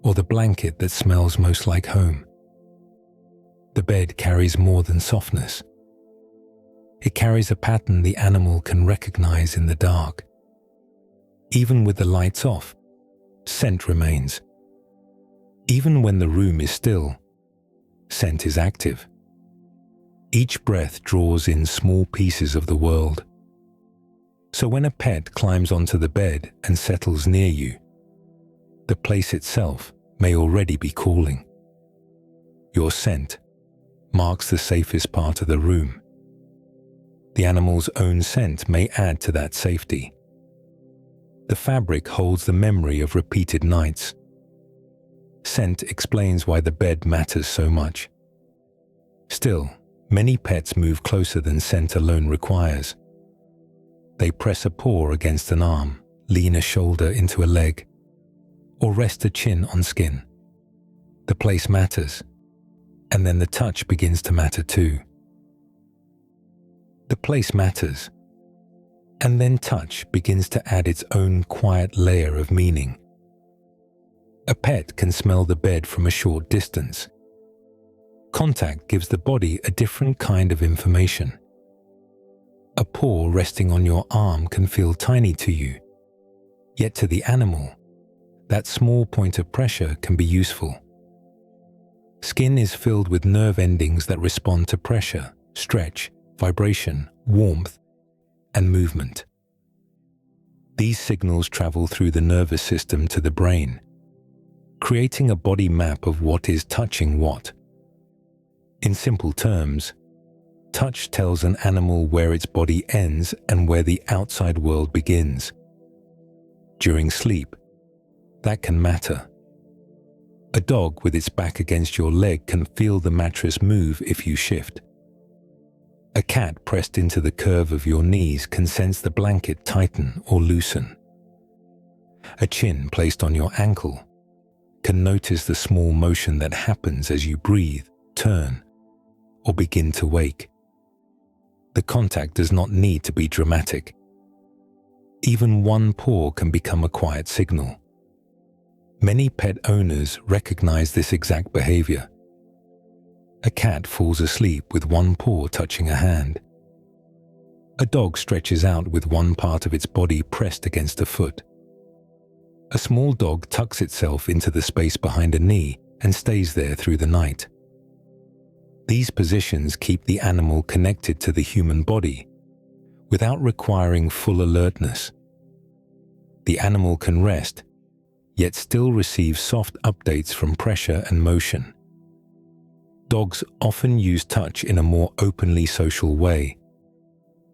or the blanket that smells most like home. The bed carries more than softness. It carries a pattern the animal can recognize in the dark. Even with the lights off, scent remains. Even when the room is still, scent is active. Each breath draws in small pieces of the world. So when a pet climbs onto the bed and settles near you, the place itself may already be calling. Your scent marks the safest part of the room. The animal's own scent may add to that safety. The fabric holds the memory of repeated nights. Scent explains why the bed matters so much. Still, many pets move closer than scent alone requires. They press a paw against an arm, lean a shoulder into a leg, or rest a chin on skin. The place matters, and then the touch begins to matter too. The place matters, and then touch begins to add its own quiet layer of meaning. A pet can smell the bed from a short distance. Contact gives the body a different kind of information. A paw resting on your arm can feel tiny to you, yet to the animal, that small point of pressure can be useful. Skin is filled with nerve endings that respond to pressure, stretch, vibration, warmth, and movement. These signals travel through the nervous system to the brain, creating a body map of what is touching what. In simple terms, touch tells an animal where its body ends and where the outside world begins. During sleep, that can matter. A dog with its back against your leg can feel the mattress move if you shift. A cat pressed into the curve of your knees can sense the blanket tighten or loosen. A chin placed on your ankle can notice the small motion that happens as you breathe, turn, or begin to wake. The contact does not need to be dramatic. Even one paw can become a quiet signal. Many pet owners recognize this exact behavior. A cat falls asleep with one paw touching a hand. A dog stretches out with one part of its body pressed against a foot. A small dog tucks itself into the space behind a knee and stays there through the night. These positions keep the animal connected to the human body without requiring full alertness. The animal can rest, yet still receive soft updates from pressure and motion. Dogs often use touch in a more openly social way.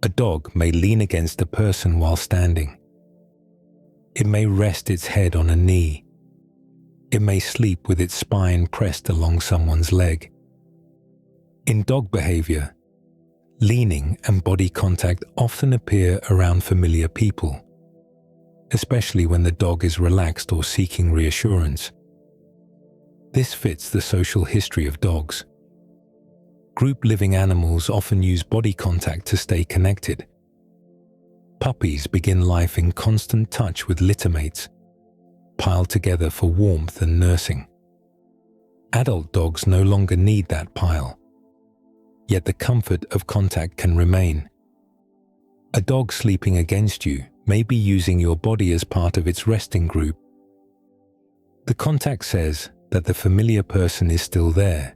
A dog may lean against a person while standing. It may rest its head on a knee. It may sleep with its spine pressed along someone's leg. In dog behavior, leaning and body contact often appear around familiar people. especially when the dog is relaxed or seeking reassurance. This fits the social history of dogs. Group-living animals often use body contact to stay connected. Puppies begin life in constant touch with littermates, piled together for warmth and nursing. Adult dogs no longer need that pile, yet the comfort of contact can remain. A dog sleeping against you may be using your body as part of its resting group. The contact says that the familiar person is still there.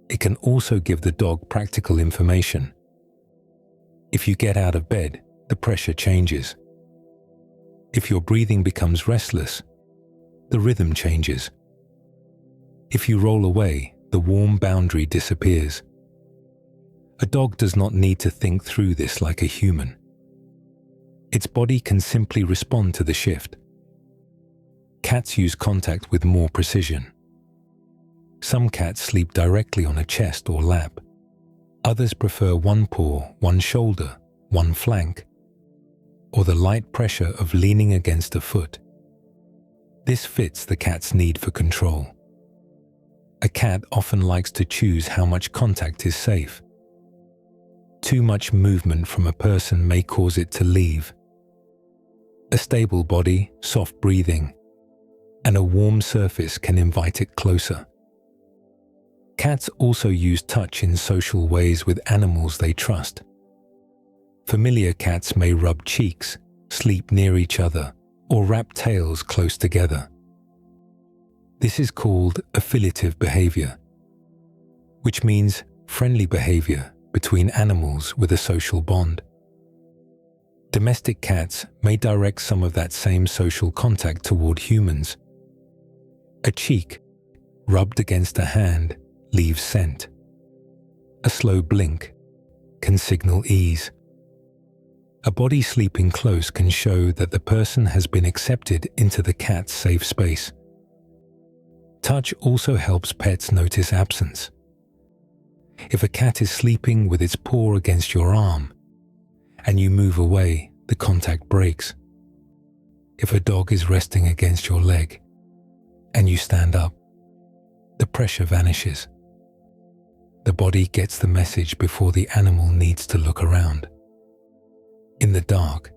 It can also give the dog practical information. If you get out of bed, the pressure changes. If your breathing becomes restless, the rhythm changes. If you roll away, the warm boundary disappears. A dog does not need to think through this like a human. Its body can simply respond to the shift. Cats use contact with more precision. Some cats sleep directly on a chest or lap. Others prefer one paw, one shoulder, one flank, or the light pressure of leaning against a foot. This fits the cat's need for control. A cat often likes to choose how much contact is safe. Too much movement from a person may cause it to leave. A stable body, soft breathing, and a warm surface can invite it closer. Cats also use touch in social ways with animals they trust. Familiar cats may rub cheeks, sleep near each other, or wrap tails close together. This is called affiliative behavior, which means friendly behavior between animals with a social bond. Domestic cats may direct some of that same social contact toward humans. A cheek, rubbed against a hand, leaves scent. A slow blink can signal ease. A body sleeping close can show that the person has been accepted into the cat's safe space. Touch also helps pets notice absence. If a cat is sleeping with its paw against your arm, and you move away, the contact breaks. If a dog is resting against your leg, and you stand up, the pressure vanishes. The body gets the message before the animal needs to look around. In the dark,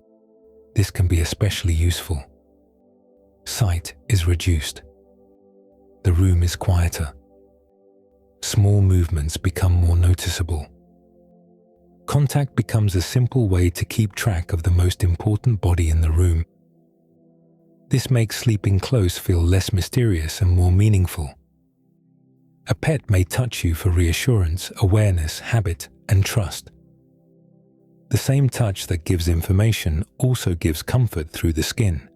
this can be especially useful. Sight is reduced. The room is quieter. Small movements become more noticeable. Contact becomes a simple way to keep track of the most important body in the room. This makes sleeping close feel less mysterious and more meaningful. A pet may touch you for reassurance, awareness, habit, and trust. The same touch that gives information also gives comfort through the skin.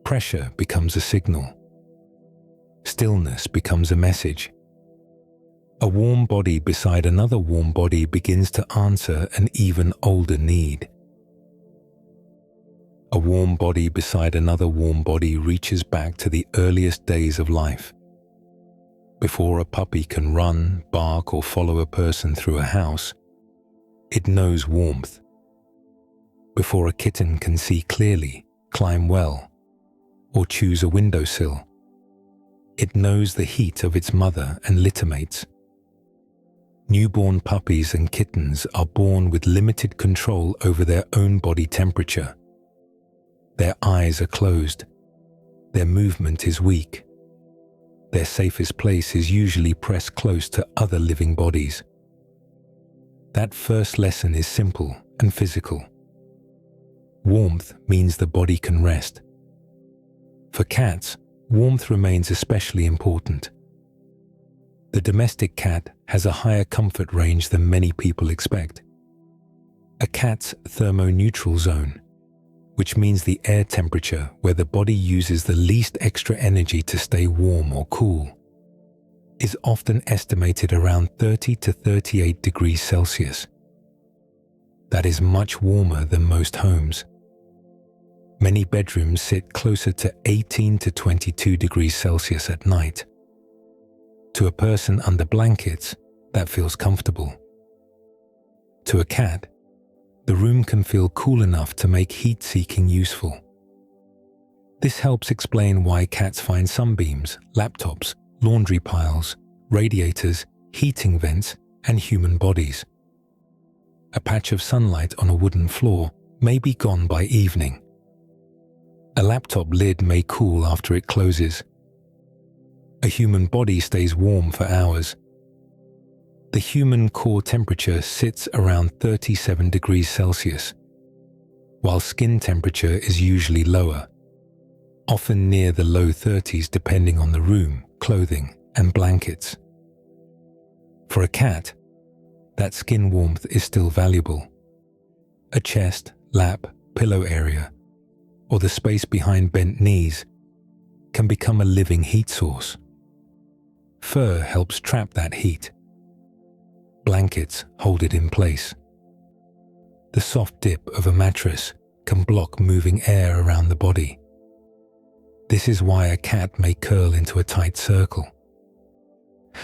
Pressure becomes a signal. Stillness becomes a message. A warm body beside another warm body begins to answer an even older need. A warm body beside another warm body reaches back to the earliest days of life. Before a puppy can run, bark, or follow a person through a house, it knows warmth. Before a kitten can see clearly, climb well, or choose a windowsill, it knows the heat of its mother and littermates. Newborn puppies and kittens are born with limited control over their own body temperature. Their eyes are closed. Their movement is weak. Their safest place is usually pressed close to other living bodies. That first lesson is simple and physical. Warmth means the body can rest. For cats, warmth remains especially important. The domestic cat has a higher comfort range than many people expect. A cat's thermoneutral zone, which means the air temperature where the body uses the least extra energy to stay warm or cool, is often estimated around 30 to 38 degrees Celsius. That is much warmer than most homes. Many bedrooms sit closer to 18 to 22 degrees Celsius at night. To a person under blankets, that feels comfortable. To a cat, the room can feel cool enough to make heat-seeking useful. This helps explain why cats find sunbeams, laptops, laundry piles, radiators, heating vents, and human bodies. A patch of sunlight on a wooden floor may be gone by evening. A laptop lid may cool after it closes. A human body stays warm for hours. The human core temperature sits around 37 degrees Celsius, while skin temperature is usually lower, often near the low 30s depending on the room, clothing, and blankets. For a cat, that skin warmth is still valuable. A chest, lap, pillow area, or the space behind bent knees can become a living heat source. Fur helps trap that heat. Blankets hold it in place. The soft dip of a mattress can block moving air around the body. This is why a cat may curl into a tight circle.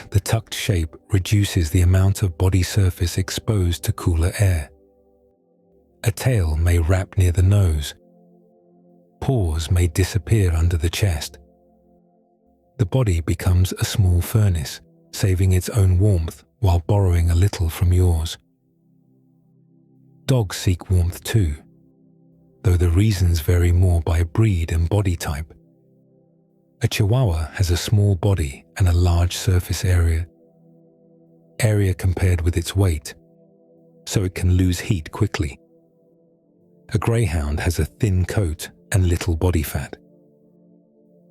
The tucked shape reduces the amount of body surface exposed to cooler air. A tail may wrap near the nose. Paws may disappear under the chest. The body becomes a small furnace, saving its own warmth while borrowing a little from yours. Dogs seek warmth too, though the reasons vary more by breed and body type. A Chihuahua has a small body and a large surface area compared with its weight, so it can lose heat quickly. A Greyhound has a thin coat and little body fat.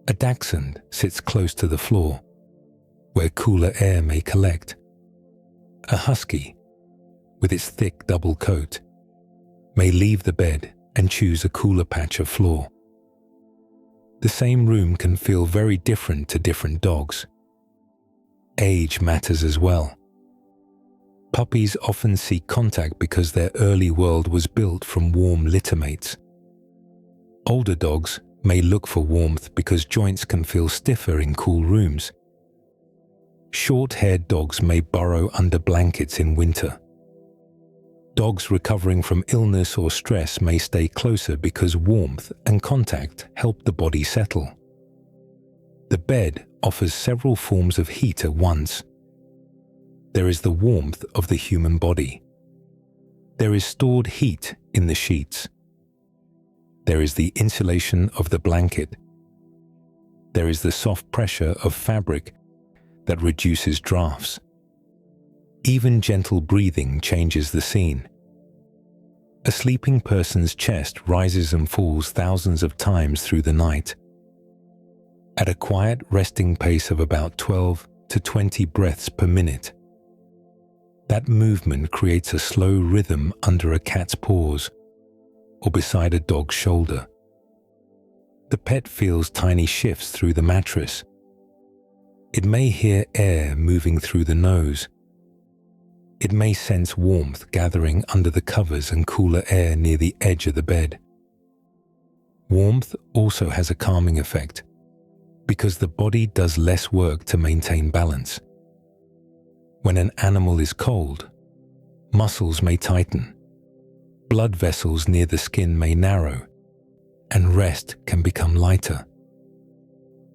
A Dachshund sits close to the floor, where cooler air may collect. A Husky, with its thick double coat, may leave the bed and choose a cooler patch of floor. The same room can feel very different to different dogs. Age matters as well. Puppies often seek contact because their early world was built from warm littermates. Older dogs may look for warmth because joints can feel stiffer in cool rooms. Short-haired dogs may burrow under blankets in winter. Dogs recovering from illness or stress may stay closer because warmth and contact help the body settle. The bed offers several forms of heat at once. There is the warmth of the human body. There is stored heat in the sheets. There is the insulation of the blanket. There is the soft pressure of fabric that reduces drafts. Even gentle breathing changes the scene. A sleeping person's chest rises and falls thousands of times through the night. At a quiet resting pace of about 12 to 20 breaths per minute. That movement creates a slow rhythm under a cat's paws or beside a dog's shoulder. The pet feels tiny shifts through the mattress. It may hear air moving through the nose. It may sense warmth gathering under the covers and cooler air near the edge of the bed. Warmth also has a calming effect because the body does less work to maintain balance. When an animal is cold, muscles may tighten, blood vessels near the skin may narrow, and rest can become lighter.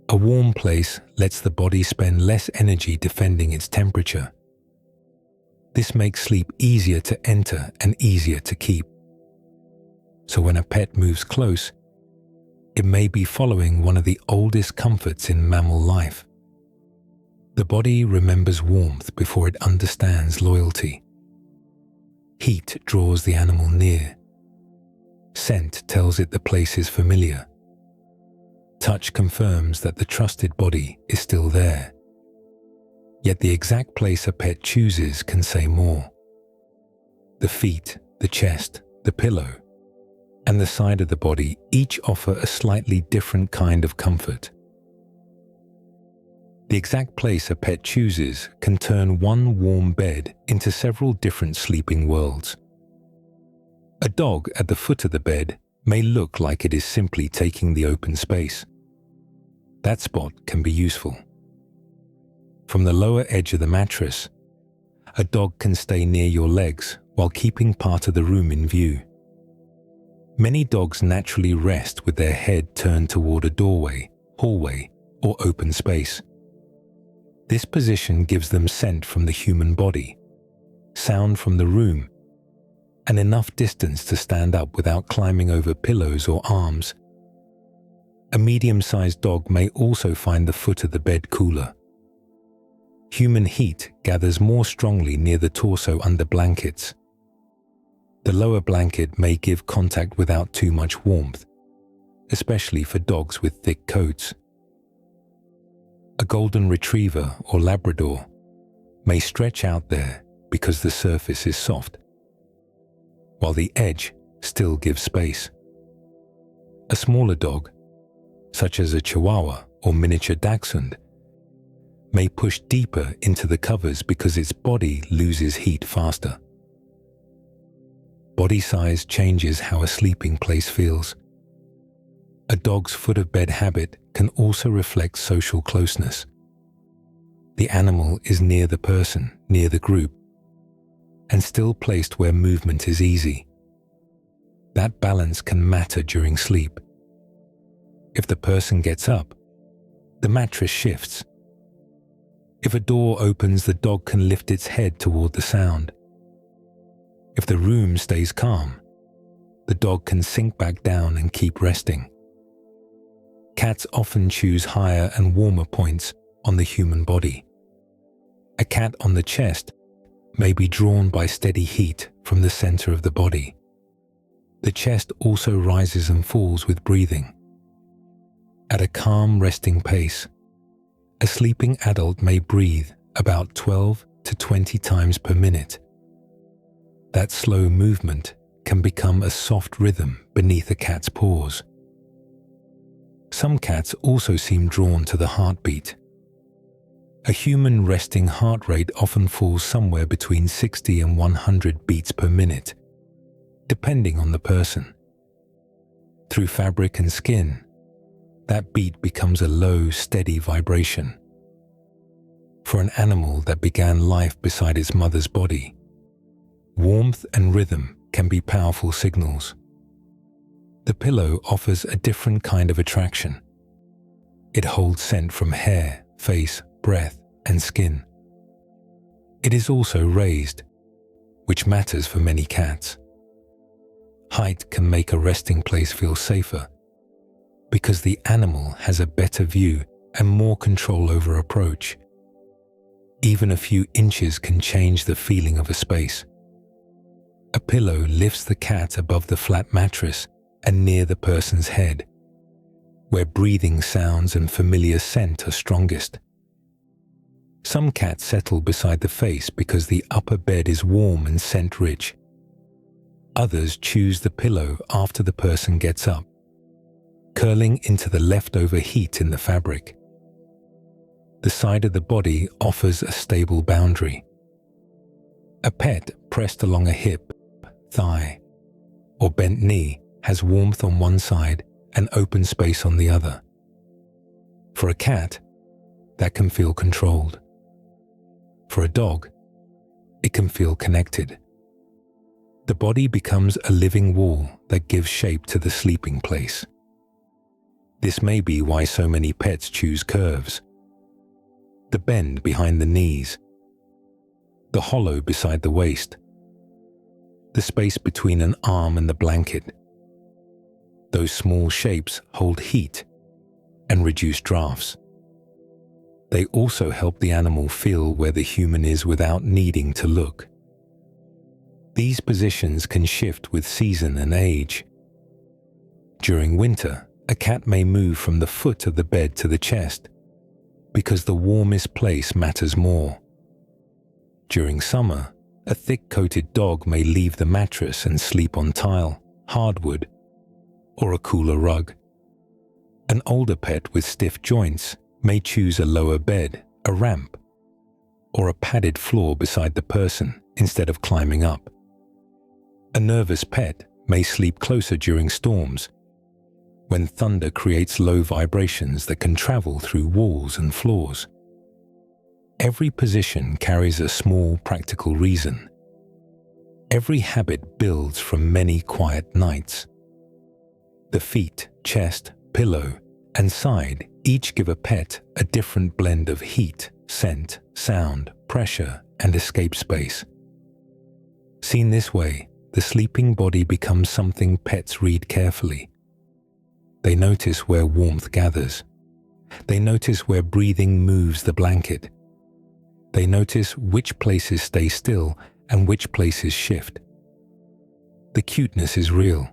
A warm place lets the body spend less energy defending its temperature. This makes sleep easier to enter and easier to keep. So when a pet moves close, it may be following one of the oldest comforts in mammal life. The body remembers warmth before it understands loyalty. Heat draws the animal near. Scent tells it the place is familiar. Touch confirms that the trusted body is still there. Yet the exact place a pet chooses can say more. The feet, the chest, the pillow, and the side of the body each offer a slightly different kind of comfort. The exact place a pet chooses can turn one warm bed into several different sleeping worlds. A dog at the foot of the bed may look like it is simply taking the open space. That spot can be useful. From the lower edge of the mattress, a dog can stay near your legs while keeping part of the room in view. Many dogs naturally rest with their head turned toward a doorway, hallway, or open space. This position gives them scent from the human body, sound from the room, and enough distance to stand up without climbing over pillows or arms. A medium-sized dog may also find the foot of the bed cooler. Human heat gathers more strongly near the torso under blankets. The lower blanket may give contact without too much warmth, especially for dogs with thick coats. A golden retriever or Labrador may stretch out there because the surface is soft, while the edge still gives space. A smaller dog, such as a Chihuahua or miniature Dachshund, may push deeper into the covers because its body loses heat faster. Body size changes how a sleeping place feels. A dog's foot-of-bed habit can also reflect social closeness. The animal is near the person, near the group, and still placed where movement is easy. That balance can matter during sleep. If the person gets up, the mattress shifts. If a door opens, the dog can lift its head toward the sound. If the room stays calm, the dog can sink back down and keep resting. Cats often choose higher and warmer points on the human body. A cat on the chest may be drawn by steady heat from the center of the body. The chest also rises and falls with breathing. At a calm, resting pace, a sleeping adult may breathe about 12 to 20 times per minute. That slow movement can become a soft rhythm beneath a cat's paws. Some cats also seem drawn to the heartbeat. A human resting heart rate often falls somewhere between 60 and 100 beats per minute, depending on the person. Through fabric and skin, that beat becomes a low, steady vibration. For an animal that began life beside its mother's body, warmth and rhythm can be powerful signals. The pillow offers a different kind of attraction. It holds scent from hair, face, breath, and skin. It is also raised, which matters for many cats. Height can make a resting place feel safer because the animal has a better view and more control over approach. Even a few inches can change the feeling of a space. A pillow lifts the cat above the flat mattress and near the person's head, where breathing sounds and familiar scent are strongest. Some cats settle beside the face because the upper bed is warm and scent-rich. Others choose the pillow after the person gets up, curling into the leftover heat in the fabric. The side of the body offers a stable boundary. A pet pressed along a hip, thigh, or bent knee has warmth on one side and open space on the other. For a cat, that can feel controlled. For a dog, it can feel connected. The body becomes a living wall that gives shape to the sleeping place. This may be why so many pets choose curves. The bend behind the knees, the hollow beside the waist, the space between an arm and the blanket. Those small shapes hold heat and reduce drafts. They also help the animal feel where the human is without needing to look. These positions can shift with season and age. During winter, a cat may move from the foot of the bed to the chest because the warmest place matters more. During summer, a thick-coated dog may leave the mattress and sleep on tile, hardwood, or a cooler rug. An older pet with stiff joints may choose a lower bed, a ramp, or a padded floor beside the person instead of climbing up. A nervous pet may sleep closer during storms, when thunder creates low vibrations that can travel through walls and floors. Every position carries a small practical reason. every habit builds from many quiet nights. The feet, chest, pillow, and side each give a pet a different blend of heat, scent, sound, pressure, and escape space. Seen this way, the sleeping body becomes something pets read carefully. They notice where warmth gathers. They notice where breathing moves the blanket. They notice which places stay still and which places shift. The cuteness is real,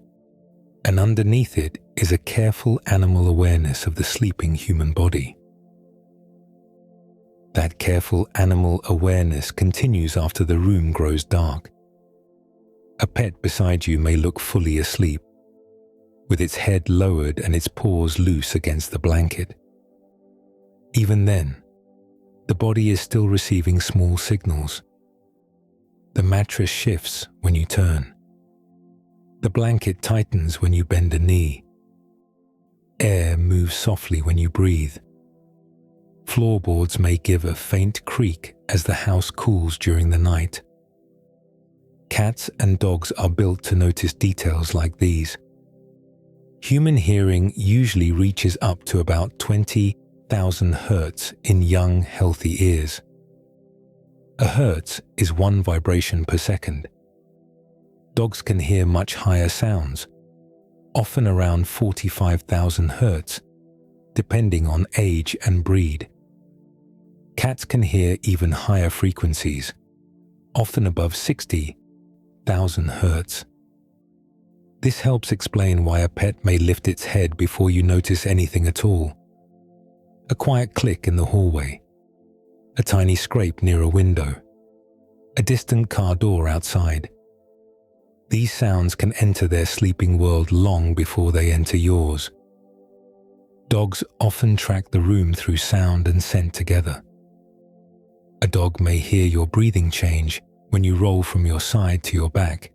and underneath it is a careful animal awareness of the sleeping human body. That careful animal awareness continues after the room grows dark. A pet beside you may look fully asleep, with its head lowered and its paws loose against the blanket. Even then, the body is still receiving small signals. The mattress shifts when you turn. The blanket tightens when you bend a knee. Air moves softly when you breathe. Floorboards may give a faint creak as the house cools during the night. Cats and dogs are built to notice details like these. Human hearing usually reaches up to about 20,000 hertz in young, healthy ears. A hertz is 1 vibration per second. Dogs can hear much higher sounds, often around 45,000 hertz, depending on age and breed. Cats can hear even higher frequencies, often above 60,000 hertz. This helps explain why a pet may lift its head before you notice anything at all. A quiet click in the hallway, a tiny scrape near a window, a distant car door outside. These sounds can enter their sleeping world long before they enter yours. Dogs often track the room through sound and scent together. A dog may hear your breathing change when you roll from your side to your back.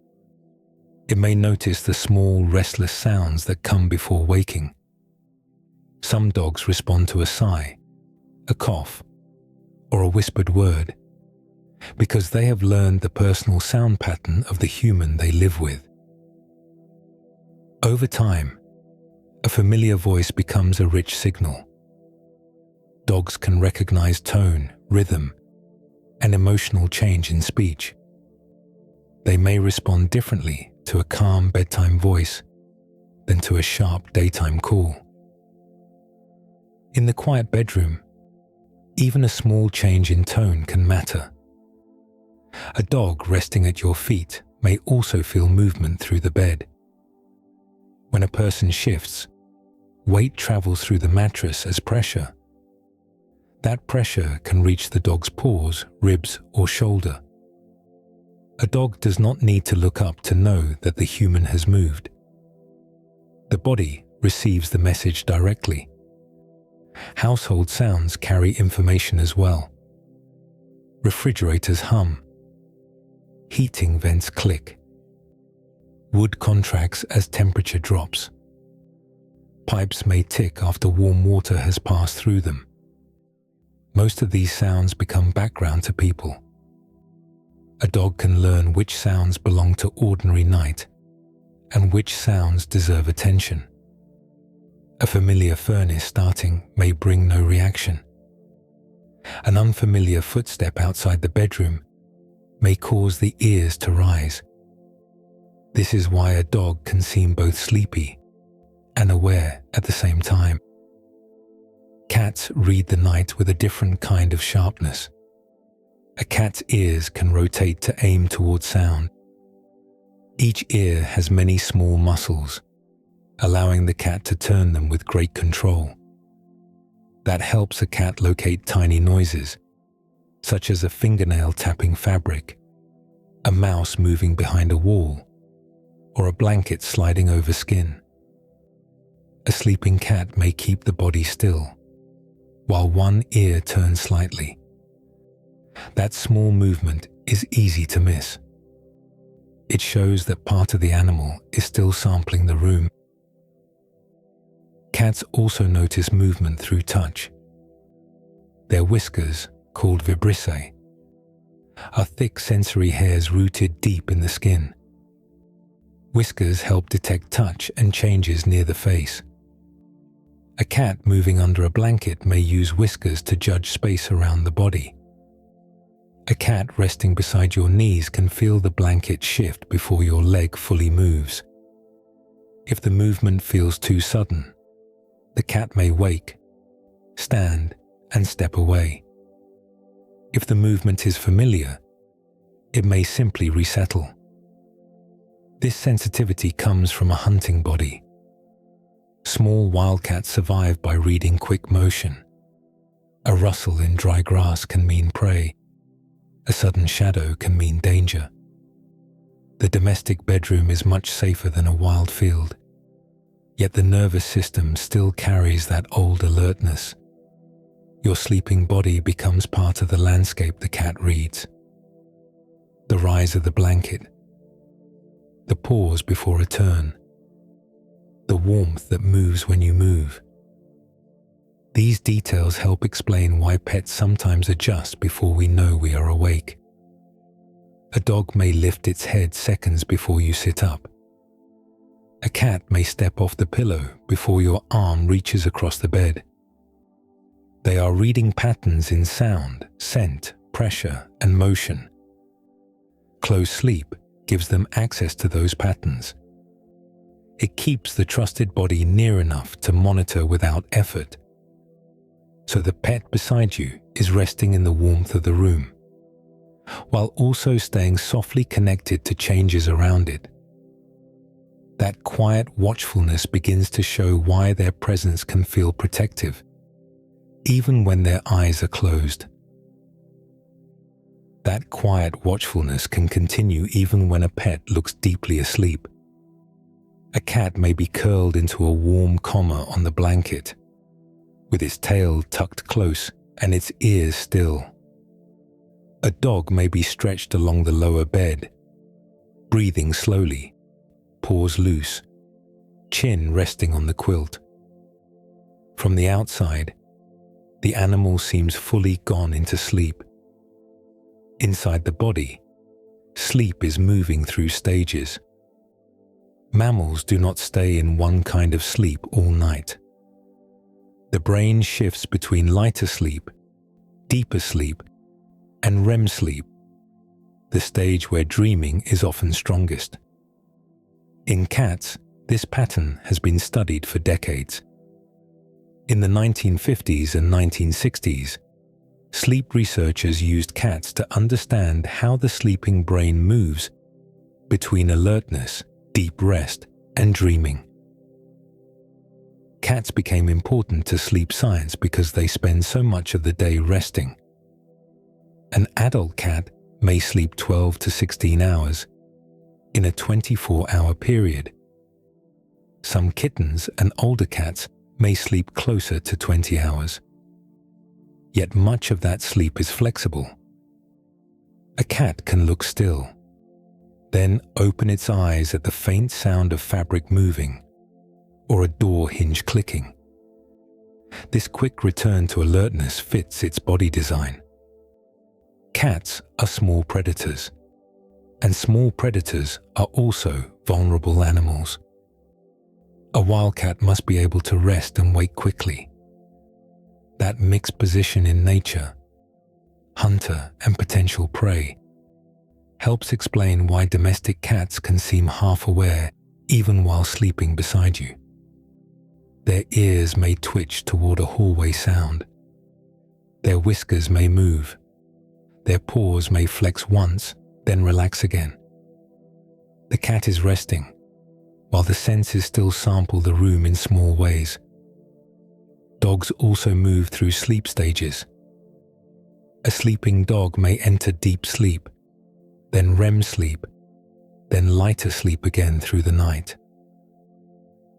It may notice the small, restless sounds that come before waking. Some dogs respond to a sigh, a cough, or a whispered word, because they have learned the personal sound pattern of the human they live with. Over time, a familiar voice becomes a rich signal. Dogs can recognize tone, rhythm, and emotional change in speech. They may respond differently to a calm bedtime voice than to a sharp daytime call. In the quiet bedroom, even a small change in tone can matter. A dog resting at your feet may also feel movement through the bed. When a person shifts, weight travels through the mattress as pressure. That pressure can reach the dog's paws, ribs, or shoulder. A dog does not need to look up to know that the human has moved. The body receives the message directly. Household sounds carry information as well. Refrigerators hum. Heating vents click. Wood contracts as temperature drops. Pipes may tick after warm water has passed through them. Most of these sounds become background to people. A dog can learn which sounds belong to ordinary night and which sounds deserve attention. A familiar furnace starting may bring no reaction. An unfamiliar footstep outside the bedroom may cause the ears to rise. This is why a dog can seem both sleepy and aware at the same time. Cats read the night with a different kind of sharpness. A cat's ears can rotate to aim towards sound. Each ear has many small muscles, allowing the cat to turn them with great control. That helps a cat locate tiny noises, such as a fingernail tapping fabric, a mouse moving behind a wall, or a blanket sliding over skin. A sleeping cat may keep the body still, while one ear turns slightly. That small movement is easy to miss. It shows that part of the animal is still sampling the room. Cats also notice movement through touch. Their whiskers, called vibrissae, are thick sensory hairs rooted deep in the skin. Whiskers help detect touch and changes near the face. A cat moving under a blanket may use whiskers to judge space around the body. A cat resting beside your knees can feel the blanket shift before your leg fully moves. If the movement feels too sudden, the cat may wake, stand, and step away. If the movement is familiar, it may simply resettle. This sensitivity comes from a hunting body. Small wildcats survive by reading quick motion. A rustle in dry grass can mean prey. A sudden shadow can mean danger. The domestic bedroom is much safer than a wild field, yet the nervous system still carries that old alertness. Your sleeping body becomes part of the landscape the cat reads. The rise of the blanket, the pause before a turn, the warmth that moves when you move. These details help explain why pets sometimes adjust before we know we are awake. A dog may lift its head seconds before you sit up. A cat may step off the pillow before your arm reaches across the bed. They are reading patterns in sound, scent, pressure, and motion. Close sleep gives them access to those patterns. It keeps the trusted body near enough to monitor without effort. So the pet beside you is resting in the warmth of the room, while also staying softly connected to changes around it. That quiet watchfulness begins to show why their presence can feel protective, even when their eyes are closed. That quiet watchfulness can continue even when a pet looks deeply asleep. A cat may be curled into a warm comma on the blanket, with its tail tucked close and its ears still. A dog may be stretched along the lower bed, breathing slowly, paws loose, chin resting on the quilt. From the outside, the animal seems fully gone into sleep. Inside the body, sleep is moving through stages. Mammals do not stay in one kind of sleep all night. The brain shifts between lighter sleep, deeper sleep, and REM sleep, the stage where dreaming is often strongest. In cats, this pattern has been studied for decades. In the 1950s and 1960s, sleep researchers used cats to understand how the sleeping brain moves between alertness, deep rest, and dreaming. Cats became important to sleep science because they spend so much of the day resting. An adult cat may sleep 12 to 16 hours in a 24-hour period. Some kittens and older cats may sleep closer to 20 hours. Yet much of that sleep is flexible. A cat can look still, then open its eyes at the faint sound of fabric moving or a door hinge clicking. This quick return to alertness fits its body design. Cats are small predators, and small predators are also vulnerable animals. A wildcat must be able to rest and wake quickly. That mixed position in nature, hunter and potential prey, helps explain why domestic cats can seem half-aware even while sleeping beside you. Their ears may twitch toward a hallway sound. Their whiskers may move. Their paws may flex once, then relax again. The cat is resting, while the senses still sample the room in small ways. Dogs also move through sleep stages. A sleeping dog may enter deep sleep, then REM sleep, then lighter sleep again through the night.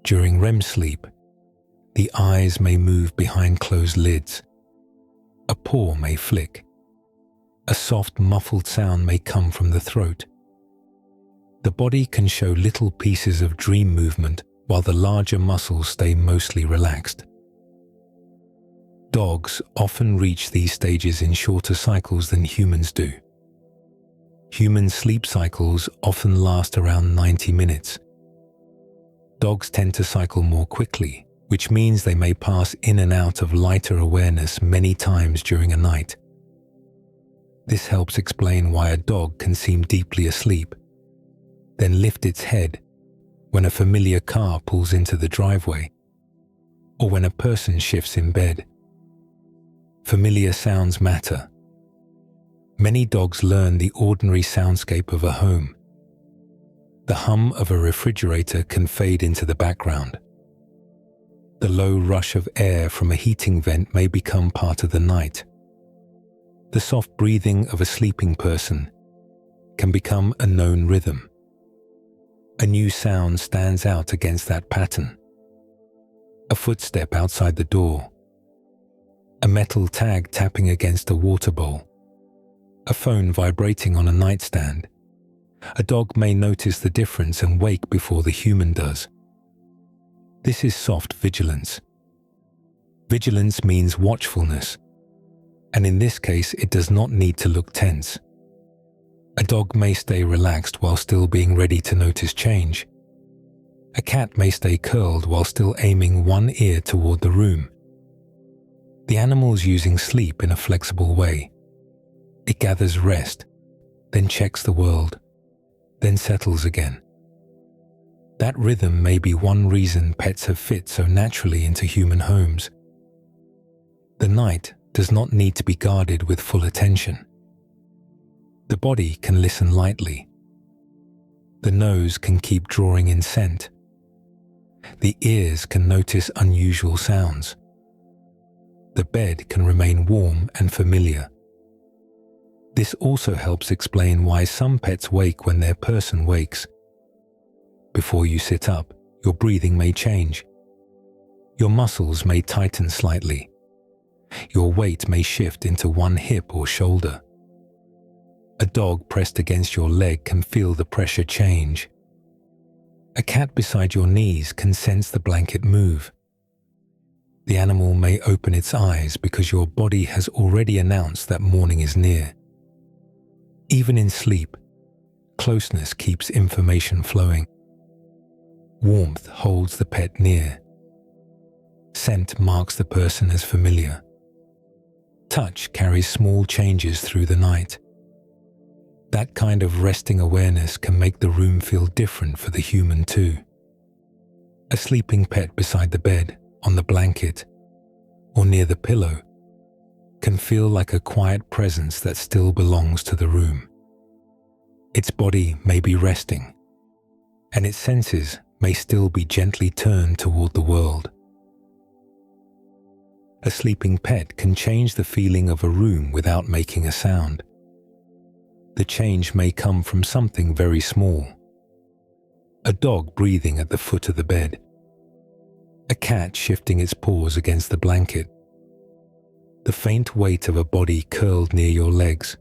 During REM sleep, the eyes may move behind closed lids. A paw may flick. A soft, muffled sound may come from the throat. The body can show little pieces of dream movement while the larger muscles stay mostly relaxed. Dogs often reach these stages in shorter cycles than humans do. Human sleep cycles often last around 90 minutes. Dogs tend to cycle more quickly, which means they may pass in and out of lighter awareness many times during a night. This helps explain why a dog can seem deeply asleep, then lift its head when a familiar car pulls into the driveway, or when a person shifts in bed. Familiar sounds matter. Many dogs learn the ordinary soundscape of a home. The hum of a refrigerator can fade into the background. The low rush of air from a heating vent may become part of the night. The soft breathing of a sleeping person can become a known rhythm. A new sound stands out against that pattern. A footstep outside the door. A metal tag tapping against a water bowl. A phone vibrating on a nightstand. A dog may notice the difference and wake before the human does. This is soft vigilance. Vigilance means watchfulness, and in this case it does not need to look tense. A dog may stay relaxed while still being ready to notice change. A cat may stay curled while still aiming one ear toward the room. The animal's using sleep in a flexible way. It gathers rest, then checks the world, then settles again. That rhythm may be one reason pets have fit so naturally into human homes. The night does not need to be guarded with full attention. The body can listen lightly. The nose can keep drawing in scent. The ears can notice unusual sounds. The bed can remain warm and familiar. This also helps explain why some pets wake when their person wakes. Before you sit up, your breathing may change. Your muscles may tighten slightly. Your weight may shift into one hip or shoulder. A dog pressed against your leg can feel the pressure change. A cat beside your knees can sense the blanket move. The animal may open its eyes because your body has already announced that morning is near. Even in sleep, closeness keeps information flowing. Warmth holds the pet near. Scent marks the person as familiar. Touch carries small changes through the night. That kind of resting awareness can make the room feel different for the human too. A sleeping pet beside the bed, on the blanket, or near the pillow, can feel like a quiet presence that still belongs to the room. Its body may be resting, and its senses may still be gently turned toward the world. A sleeping pet can change the feeling of a room without making a sound. The change may come from something very small. A dog breathing at the foot of the bed. A cat shifting its paws against the blanket. The faint weight of a body curled near your legs.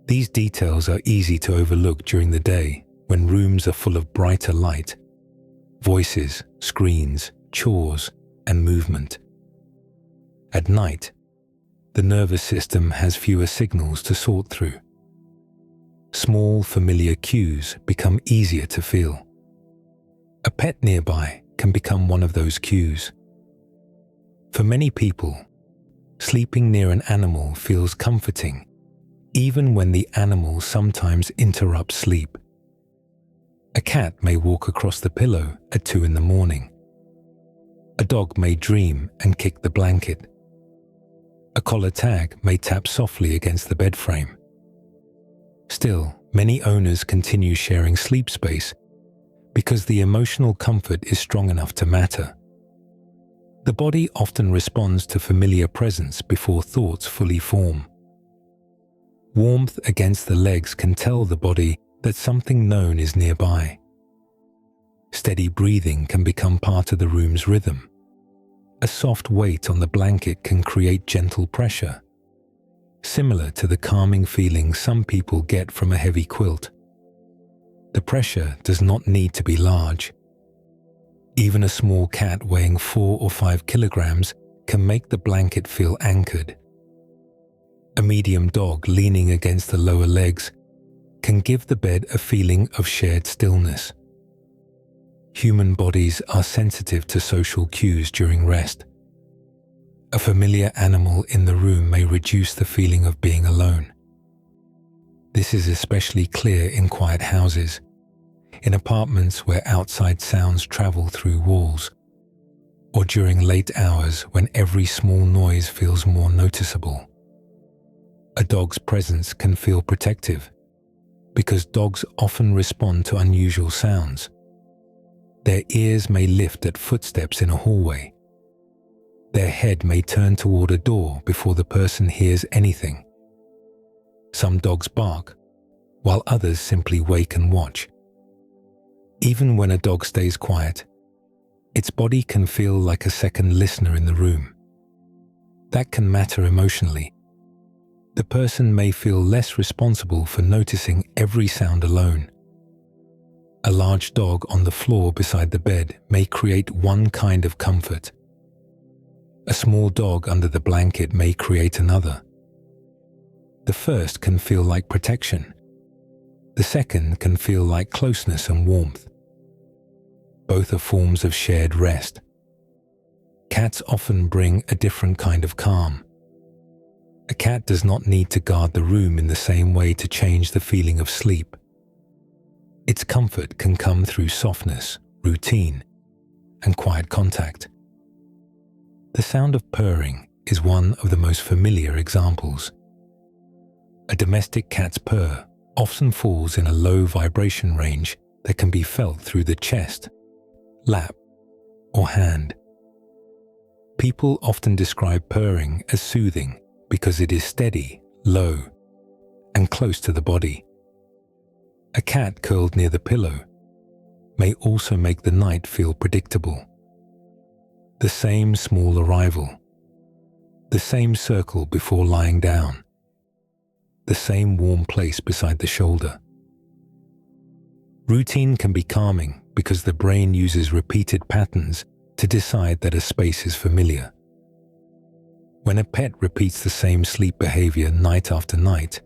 These details are easy to overlook during the day when rooms are full of brighter light, voices, screens, chores, and movement. At night, the nervous system has fewer signals to sort through. Small, familiar cues become easier to feel. A pet nearby can become one of those cues. For many people, sleeping near an animal feels comforting, even when the animal sometimes interrupts sleep. A cat may walk across the pillow at 2 a.m. A dog may dream and kick the blanket. A collar tag may tap softly against the bed frame. Still, many owners continue sharing sleep space because the emotional comfort is strong enough to matter. The body often responds to familiar presence before thoughts fully form. Warmth against the legs can tell the body that something known is nearby. Steady breathing can become part of the room's rhythm. A soft weight on the blanket can create gentle pressure, similar to the calming feeling some people get from a heavy quilt. The pressure does not need to be large. Even a small cat weighing 4 or 5 kilograms can make the blanket feel anchored. A medium dog leaning against the lower legs can give the bed a feeling of shared stillness. Human bodies are sensitive to social cues during rest. A familiar animal in the room may reduce the feeling of being alone. This is especially clear in quiet houses, in apartments where outside sounds travel through walls, or during late hours when every small noise feels more noticeable. A dog's presence can feel protective, because dogs often respond to unusual sounds. Their ears may lift at footsteps in a hallway. Their head may turn toward a door before the person hears anything. Some dogs bark, while others simply wake and watch. Even when a dog stays quiet, its body can feel like a second listener in the room. That can matter emotionally. The person may feel less responsible for noticing every sound alone. A large dog on the floor beside the bed may create one kind of comfort. A small dog under the blanket may create another. The first can feel like protection. The second can feel like closeness and warmth. Both are forms of shared rest. Cats often bring a different kind of calm. A cat does not need to guard the room in the same way to change the feeling of sleep. Its comfort can come through softness, routine, and quiet contact. The sound of purring is one of the most familiar examples. A domestic cat's purr often falls in a low vibration range that can be felt through the chest, lap, or hand. People often describe purring as soothing because it is steady, low, and close to the body. A cat curled near the pillow may also make the night feel predictable. The same small arrival, the same circle before lying down, the same warm place beside the shoulder. Routine can be calming because the brain uses repeated patterns to decide that a space is familiar. When a pet repeats the same sleep behavior night after night,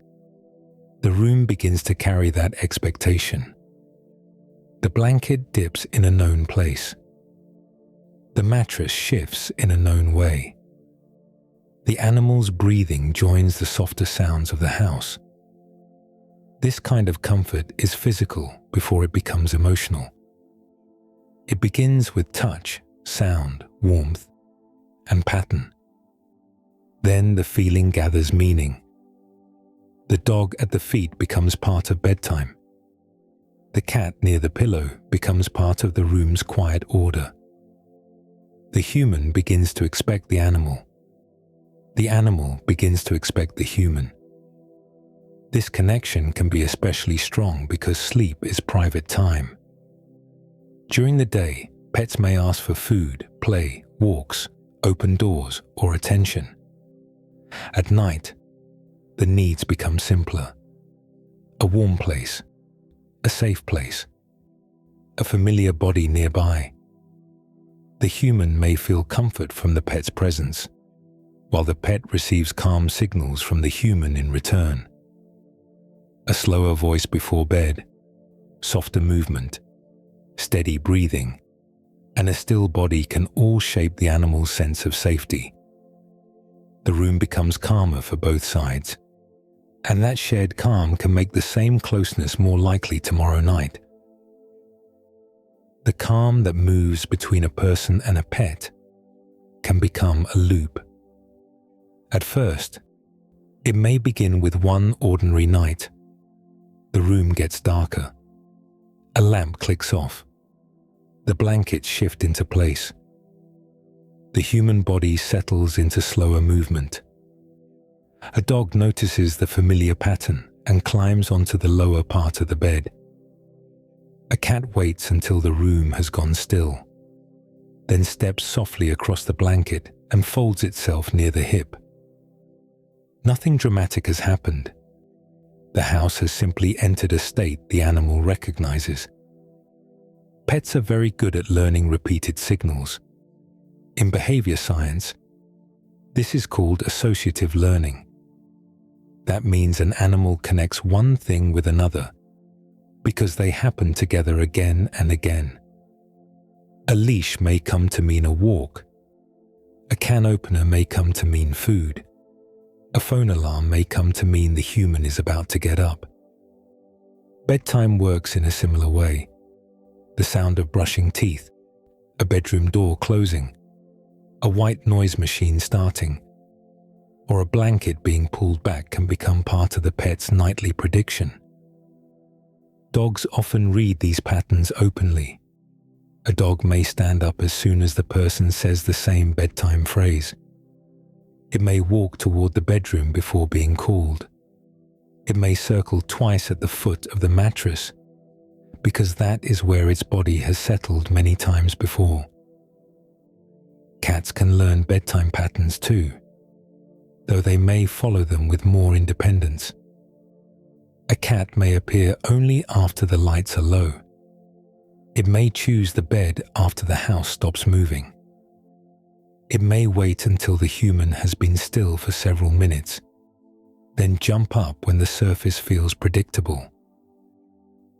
the room begins to carry that expectation. The blanket dips in a known place. The mattress shifts in a known way. The animal's breathing joins the softer sounds of the house. This kind of comfort is physical before it becomes emotional. It begins with touch, sound, warmth, and pattern. Then the feeling gathers meaning. The dog at the feet becomes part of bedtime. The cat near the pillow becomes part of the room's quiet order. The human begins to expect the animal. The animal begins to expect the human. This connection can be especially strong because sleep is private time. During the day, pets may ask for food, play, walks, open doors, or attention. At night, the needs become simpler. A warm place, a safe place, a familiar body nearby. The human may feel comfort from the pet's presence, while the pet receives calm signals from the human in return. A slower voice before bed, softer movement, steady breathing, and a still body can all shape the animal's sense of safety. The room becomes calmer for both sides, and that shared calm can make the same closeness more likely tomorrow night. The calm that moves between a person and a pet can become a loop. At first, it may begin with one ordinary night. The room gets darker. A lamp clicks off. The blankets shift into place. The human body settles into slower movement. A dog notices the familiar pattern and climbs onto the lower part of the bed. A cat waits until the room has gone still, then steps softly across the blanket and folds itself near the hip. Nothing dramatic has happened. The house has simply entered a state the animal recognizes. Pets are very good at learning repeated signals. In behavior science, this is called associative learning. That means an animal connects one thing with another because they happen together again and again. A leash may come to mean a walk. A can opener may come to mean food. A phone alarm may come to mean the human is about to get up. Bedtime works in a similar way. The sound of brushing teeth, a bedroom door closing, a white noise machine starting, or a blanket being pulled back can become part of the pet's nightly prediction. Dogs often read these patterns openly. A dog may stand up as soon as the person says the same bedtime phrase. It may walk toward the bedroom before being called. It may circle twice at the foot of the mattress because that is where its body has settled many times before. Cats can learn bedtime patterns too, though they may follow them with more independence. A cat may appear only after the lights are low. It may choose the bed after the house stops moving. It may wait until the human has been still for several minutes, then jump up when the surface feels predictable.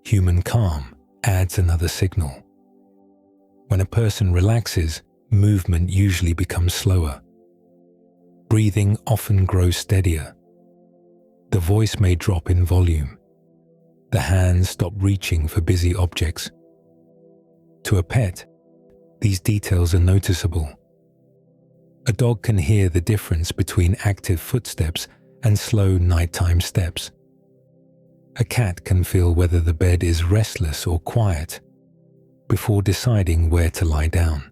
Human calm adds another signal. When a person relaxes, movement usually becomes slower. Breathing often grows steadier. The voice may drop in volume. The hands stop reaching for busy objects. To a pet, these details are noticeable. A dog can hear the difference between active footsteps and slow nighttime steps. A cat can feel whether the bed is restless or quiet before deciding where to lie down.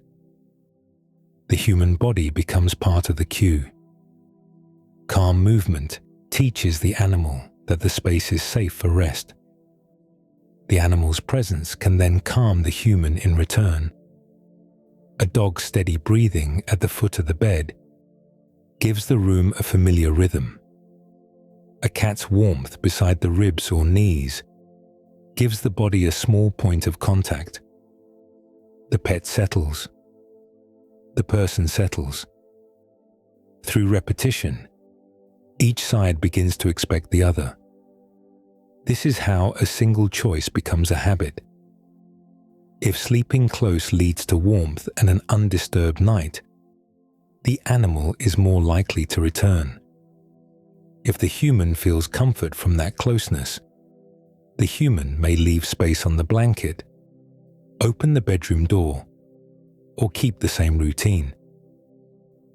The human body becomes part of the cue. Calm movement teaches the animal that the space is safe for rest. The animal's presence can then calm the human in return. A dog's steady breathing at the foot of the bed gives the room a familiar rhythm. A cat's warmth beside the ribs or knees gives the body a small point of contact. The pet settles. The person settles. Through repetition, each side begins to expect the other. This is how a single choice becomes a habit. If sleeping close leads to warmth and an undisturbed night, the animal is more likely to return. If the human feels comfort from that closeness, the human may leave space on the blanket, open the bedroom door, or keep the same routine.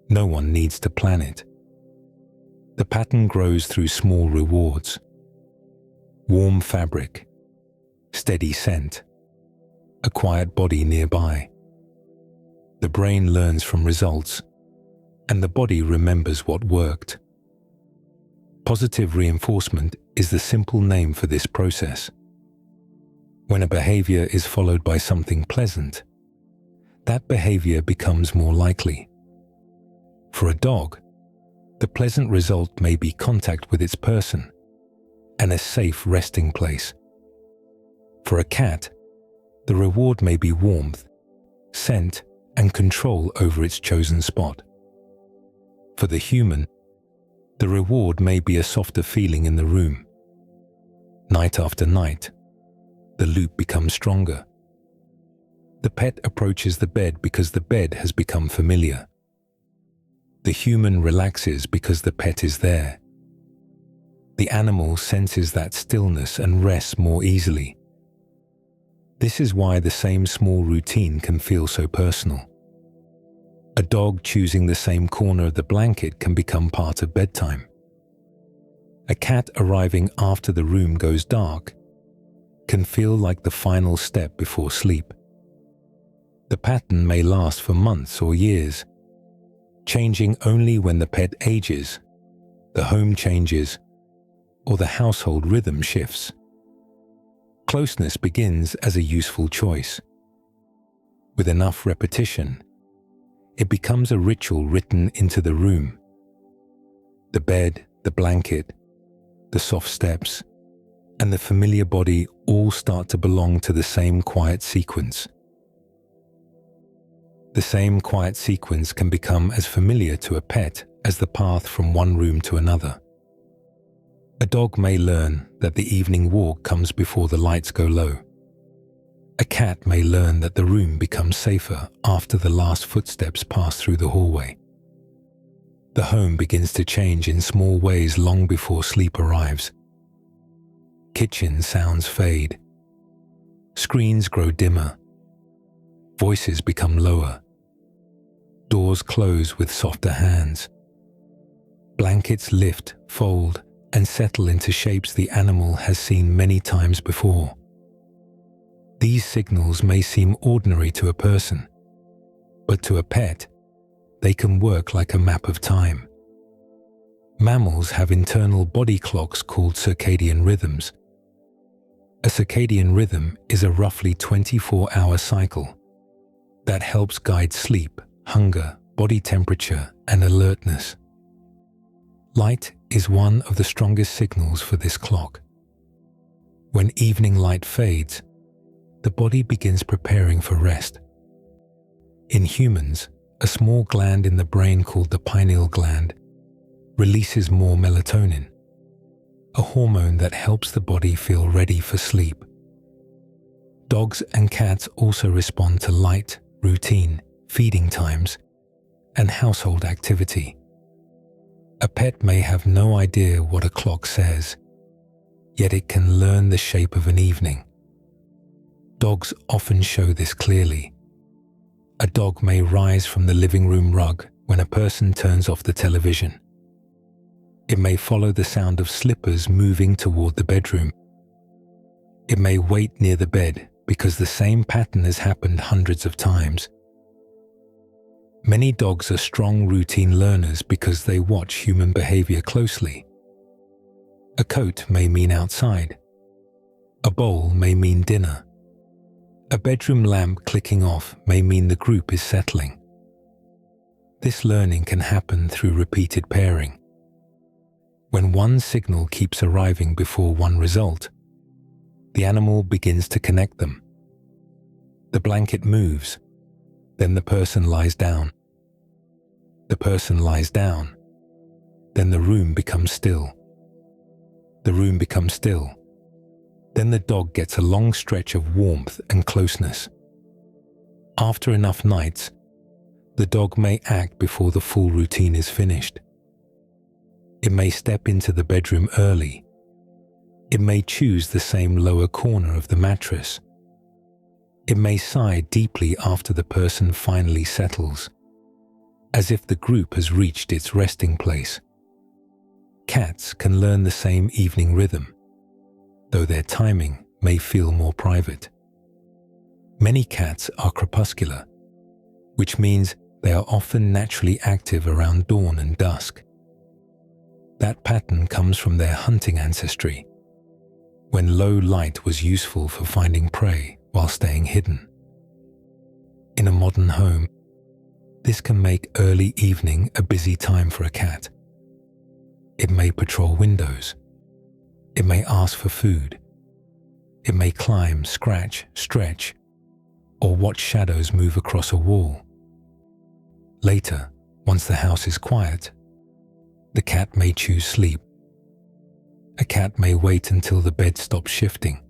No one needs to plan it. The pattern grows through small rewards. Warm fabric, steady scent, a quiet body nearby. The brain learns from results, and the body remembers what worked. Positive reinforcement is the simple name for this process. When a behavior is followed by something pleasant, that behavior becomes more likely. For a dog, the pleasant result may be contact with its person and a safe resting place. For a cat, the reward may be warmth, scent, and control over its chosen spot. For the human, the reward may be a softer feeling in the room. Night after night, the loop becomes stronger. The pet approaches the bed because the bed has become familiar. The human relaxes because the pet is there. The animal senses that stillness and rests more easily. This is why the same small routine can feel so personal. A dog choosing the same corner of the blanket can become part of bedtime. A cat arriving after the room goes dark can feel like the final step before sleep. The pattern may last for months or years, changing only when the pet ages, the home changes, or the household rhythm shifts. Closeness begins as a useful choice. With enough repetition, it becomes a ritual written into the room. The bed, the blanket, the soft steps, and the familiar body all start to belong to the same quiet sequence. The same quiet sequence can become as familiar to a pet as the path from one room to another. A dog may learn that the evening walk comes before the lights go low. A cat may learn that the room becomes safer after the last footsteps pass through the hallway. The home begins to change in small ways long before sleep arrives. Kitchen sounds fade. Screens grow dimmer. Voices become lower. Doors close with softer hands. Blankets lift, fold, and settle into shapes the animal has seen many times before. These signals may seem ordinary to a person, but to a pet, they can work like a map of time. Mammals have internal body clocks called circadian rhythms. A circadian rhythm is a roughly 24-hour cycle that helps guide sleep, hunger, body temperature, and alertness. Light is one of the strongest signals for this clock. When evening light fades, the body begins preparing for rest. In humans, a small gland in the brain called the pineal gland releases more melatonin, a hormone that helps the body feel ready for sleep. Dogs and cats also respond to light, routine, feeding times, and household activity. A pet may have no idea what a clock says, yet it can learn the shape of an evening. Dogs often show this clearly. A dog may rise from the living room rug when a person turns off the television. It may follow the sound of slippers moving toward the bedroom. It may wait near the bed because the same pattern has happened hundreds of times. Many dogs are strong routine learners because they watch human behavior closely. A coat may mean outside. A bowl may mean dinner. A bedroom lamp clicking off may mean the group is settling. This learning can happen through repeated pairing. When one signal keeps arriving before one result, the animal begins to connect them. The blanket moves, then the person lies down. The person lies down, then the room becomes still. The room becomes still. Then the dog gets a long stretch of warmth and closeness. After enough nights, the dog may act before the full routine is finished. It may step into the bedroom early. It may choose the same lower corner of the mattress. It may sigh deeply after the person finally settles, as if the group has reached its resting place. Cats can learn the same evening rhythm, though their timing may feel more private. Many cats are crepuscular, which means they are often naturally active around dawn and dusk. That pattern comes from their hunting ancestry, when low light was useful for finding prey while staying hidden. In a modern home, this can make early evening a busy time for a cat. It may patrol windows. It may ask for food. It may climb, scratch, stretch, or watch shadows move across a wall. Later, once the house is quiet, the cat may choose sleep. A cat may wait until the bed stops shifting.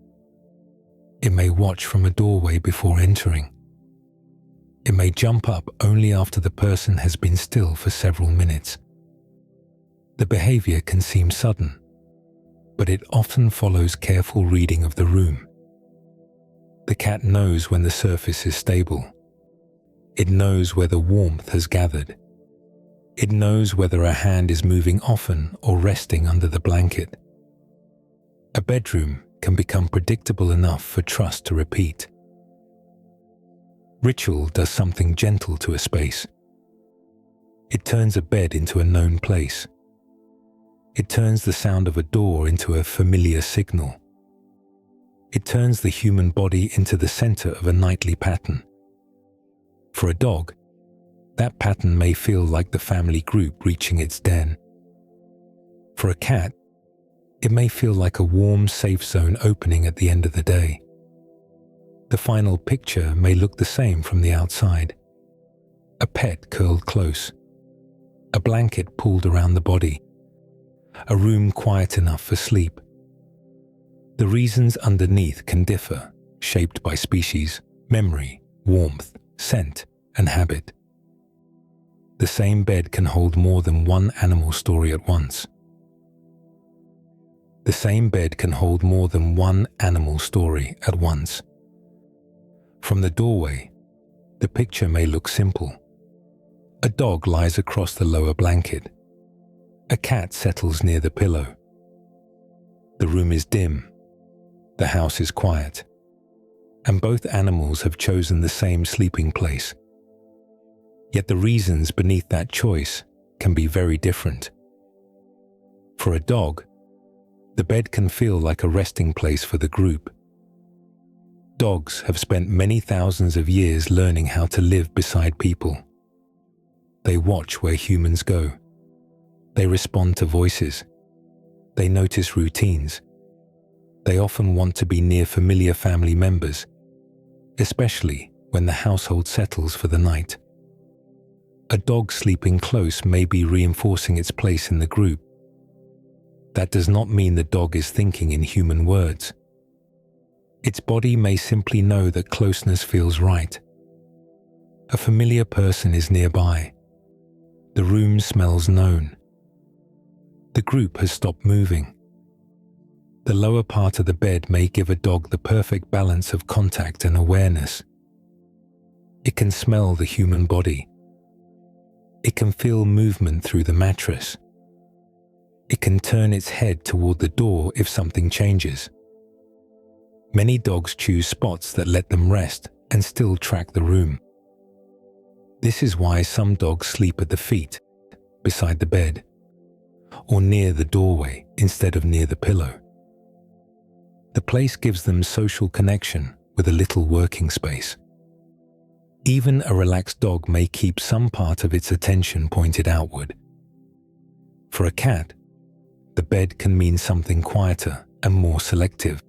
It may watch from a doorway before entering. It may jump up only after the person has been still for several minutes. The behavior can seem sudden, but it often follows careful reading of the room. The cat knows when the surface is stable. It knows whether warmth has gathered. It knows whether a hand is moving often or resting under the blanket. A bedroom can become predictable enough for trust to repeat. Ritual does something gentle to a space. It turns a bed into a known place. It turns the sound of a door into a familiar signal. It turns the human body into the center of a nightly pattern. For a dog, that pattern may feel like the family group reaching its den. For a cat, it may feel like a warm, safe zone opening at the end of the day. The final picture may look the same from the outside. A pet curled close. A blanket pulled around the body. a room quiet enough for sleep. The reasons underneath can differ, shaped by species, memory, warmth, scent, and habit. The same bed can hold more than one animal story at once. The same bed can hold more than one animal story at once. From the doorway, the picture may look simple. A dog lies across the lower blanket. A cat settles near the pillow. The room is dim. The house is quiet. And both animals have chosen the same sleeping place. Yet the reasons beneath that choice can be very different. For a dog, the bed can feel like a resting place for the group. Dogs have spent many thousands of years learning how to live beside people. They watch where humans go. They respond to voices. They notice routines. They often want to be near familiar family members, especially when the household settles for the night. A dog sleeping close may be reinforcing its place in the group. That does not mean the dog is thinking in human words. Its body may simply know that closeness feels right. A familiar person is nearby. The room smells known. The group has stopped moving. The lower part of the bed may give a dog the perfect balance of contact and awareness. It can smell the human body. It can feel movement through the mattress. It can turn its head toward the door if something changes. Many dogs choose spots that let them rest and still track the room. This is why some dogs sleep at the feet, beside the bed, or near the doorway instead of near the pillow. The place gives them social connection with a little working space. Even a relaxed dog may keep some part of its attention pointed outward. For a cat, the bed can mean something quieter and more selective.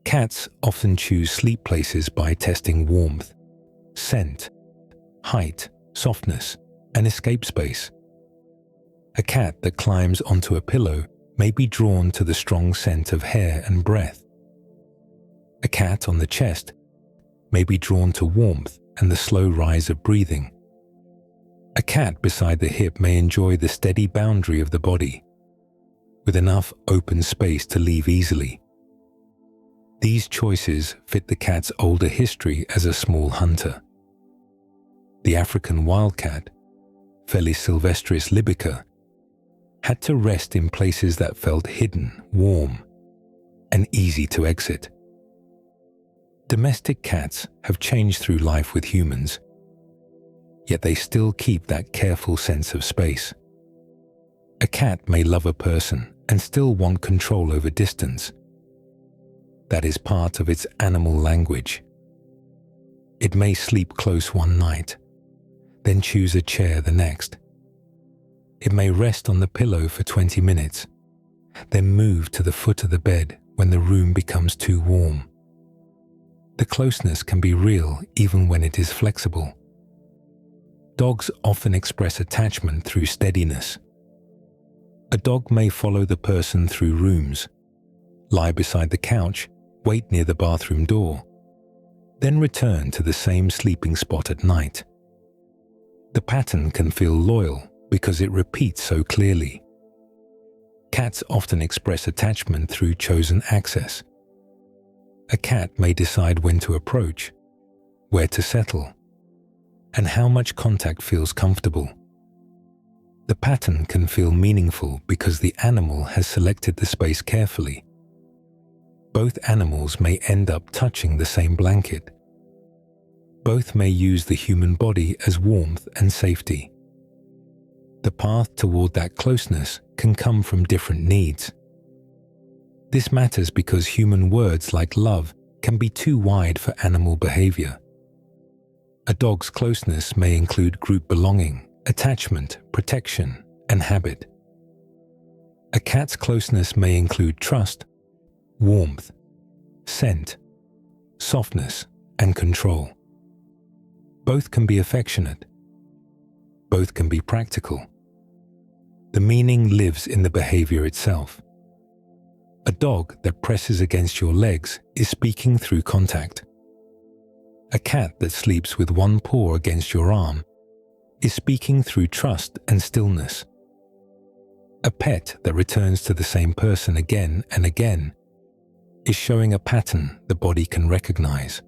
Cats often choose sleep places by testing warmth, scent, height, softness, and escape space. A cat that climbs onto a pillow may be drawn to the strong scent of hair and breath. A cat on the chest may be drawn to warmth and the slow rise of breathing. A cat beside the hip may enjoy the steady boundary of the body, with enough open space to leave easily. These choices fit the cat's older history as a small hunter. The African wildcat, Felis sylvestris libica, had to rest in places that felt hidden, warm, and easy to exit. Domestic cats have changed through life with humans, yet they still keep that careful sense of space. A cat may love a person and still want control over distance. That is part of its animal language. It may sleep close one night, then choose a chair the next. It may rest on the pillow for 20 minutes, then move to the foot of the bed when the room becomes too warm. The closeness can be real even when it is flexible. Dogs often express attachment through steadiness. A dog may follow the person through rooms, lie beside the couch, wait near the bathroom door, then return to the same sleeping spot at night. The pattern can feel loyal because it repeats so clearly. Cats often express attachment through chosen access. A cat may decide when to approach, where to settle, and how much contact feels comfortable. The pattern can feel meaningful because the animal has selected the space carefully. Both animals may end up touching the same blanket. Both may use the human body as warmth and safety. The path toward that closeness can come from different needs. This matters because human words like love can be too wide for animal behavior. A dog's closeness may include group belonging, attachment, protection, and habit. A cat's closeness may include trust, warmth, scent, softness, and control. Both can be affectionate. Both can be practical. The meaning lives in the behavior itself. A dog that presses against your legs is speaking through contact. A cat that sleeps with one paw against your arm is speaking through trust and stillness. A pet that returns to the same person again and again is showing a pattern the body can recognize.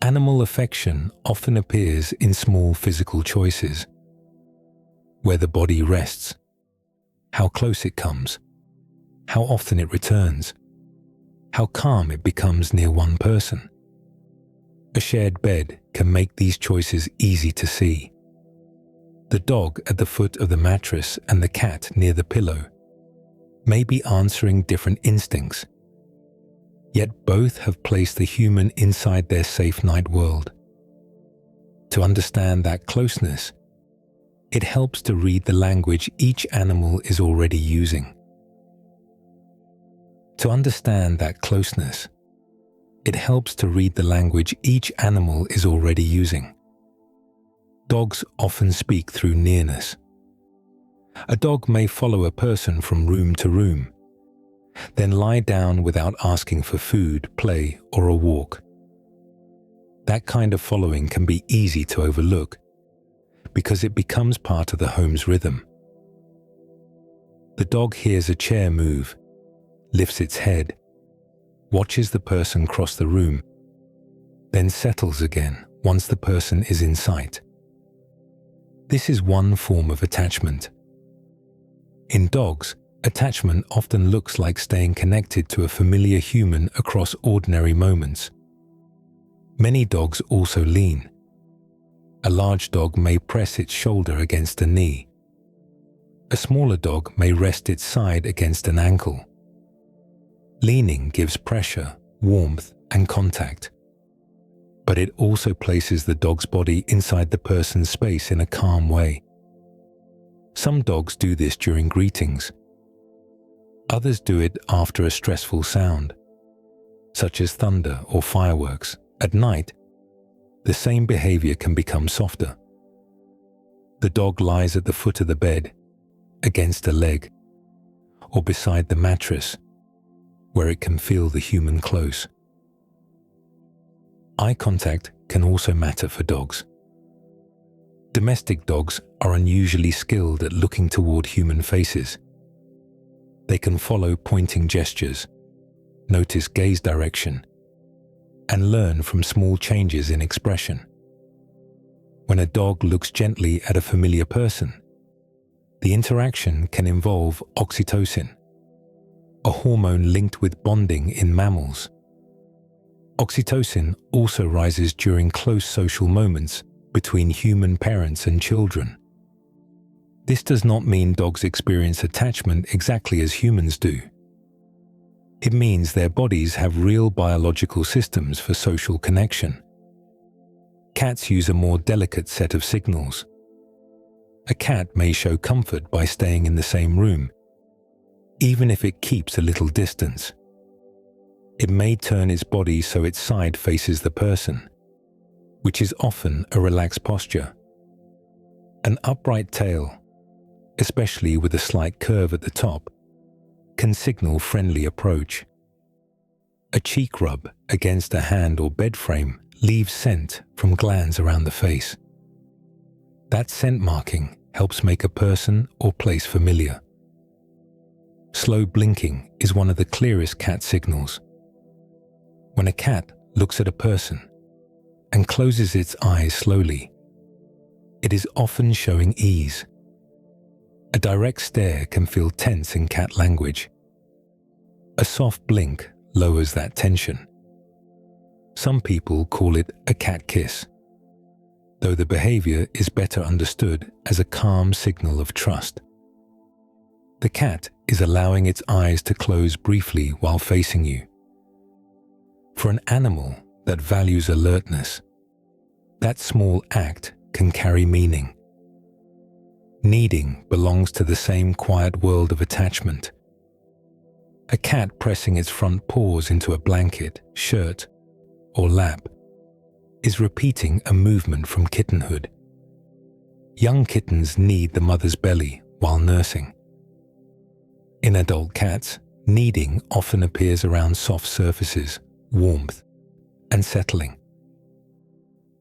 Animal affection often appears in small physical choices, where the body rests, how close it comes, how often it returns, how calm it becomes near one person. A shared bed can make these choices easy to see. The dog at the foot of the mattress and the cat near the pillow may be answering different instincts, yet both have placed the human inside their safe night world. To understand that closeness, it helps to read the language each animal is already using. To understand that closeness, it helps to read the language each animal is already using. Dogs often speak through nearness. A dog may follow a person from room to room, then lie down without asking for food, play, or a walk. That kind of following can be easy to overlook because it becomes part of the home's rhythm. The dog hears a chair move, lifts its head, watches the person cross the room, then settles again once the person is in sight. This is one form of attachment. In dogs, attachment often looks like staying connected to a familiar human across ordinary moments. Many dogs also lean. A large dog may press its shoulder against a knee. A smaller dog may rest its side against an ankle. Leaning gives pressure, warmth, and contact. But it also places the dog's body inside the person's space in a calm way. Some dogs do this during greetings. Others do it after a stressful sound, such as thunder or fireworks. At night, the same behavior can become softer. The dog lies at the foot of the bed, against a leg, or beside the mattress, where it can feel the human close. Eye contact can also matter for dogs. Domestic dogs are unusually skilled at looking toward human faces. They can follow pointing gestures, notice gaze direction, and learn from small changes in expression. When a dog looks gently at a familiar person, the interaction can involve oxytocin, a hormone linked with bonding in mammals. Oxytocin also rises during close social moments between human parents and children. This does not mean dogs experience attachment exactly as humans do. It means their bodies have real biological systems for social connection. Cats use a more delicate set of signals. A cat may show comfort by staying in the same room, even if it keeps a little distance. It may turn its body so its side faces the person, which is often a relaxed posture. An upright tail, especially with a slight curve at the top, can signal friendly approach. A cheek rub against a hand or bed frame leaves scent from glands around the face. That scent marking helps make a person or place familiar. Slow blinking is one of the clearest cat signals. When a cat looks at a person and closes its eyes slowly, it is often showing ease. A direct stare can feel tense in cat language. A soft blink lowers that tension. Some people call it a cat kiss, though the behavior is better understood as a calm signal of trust. The cat is allowing its eyes to close briefly while facing you. For an animal that values alertness, that small act can carry meaning. Kneading belongs to the same quiet world of attachment. A cat pressing its front paws into a blanket, shirt, or lap is repeating a movement from kittenhood. Young kittens need the mother's belly while nursing. In adult cats, kneading often appears around soft surfaces, warmth, and settling.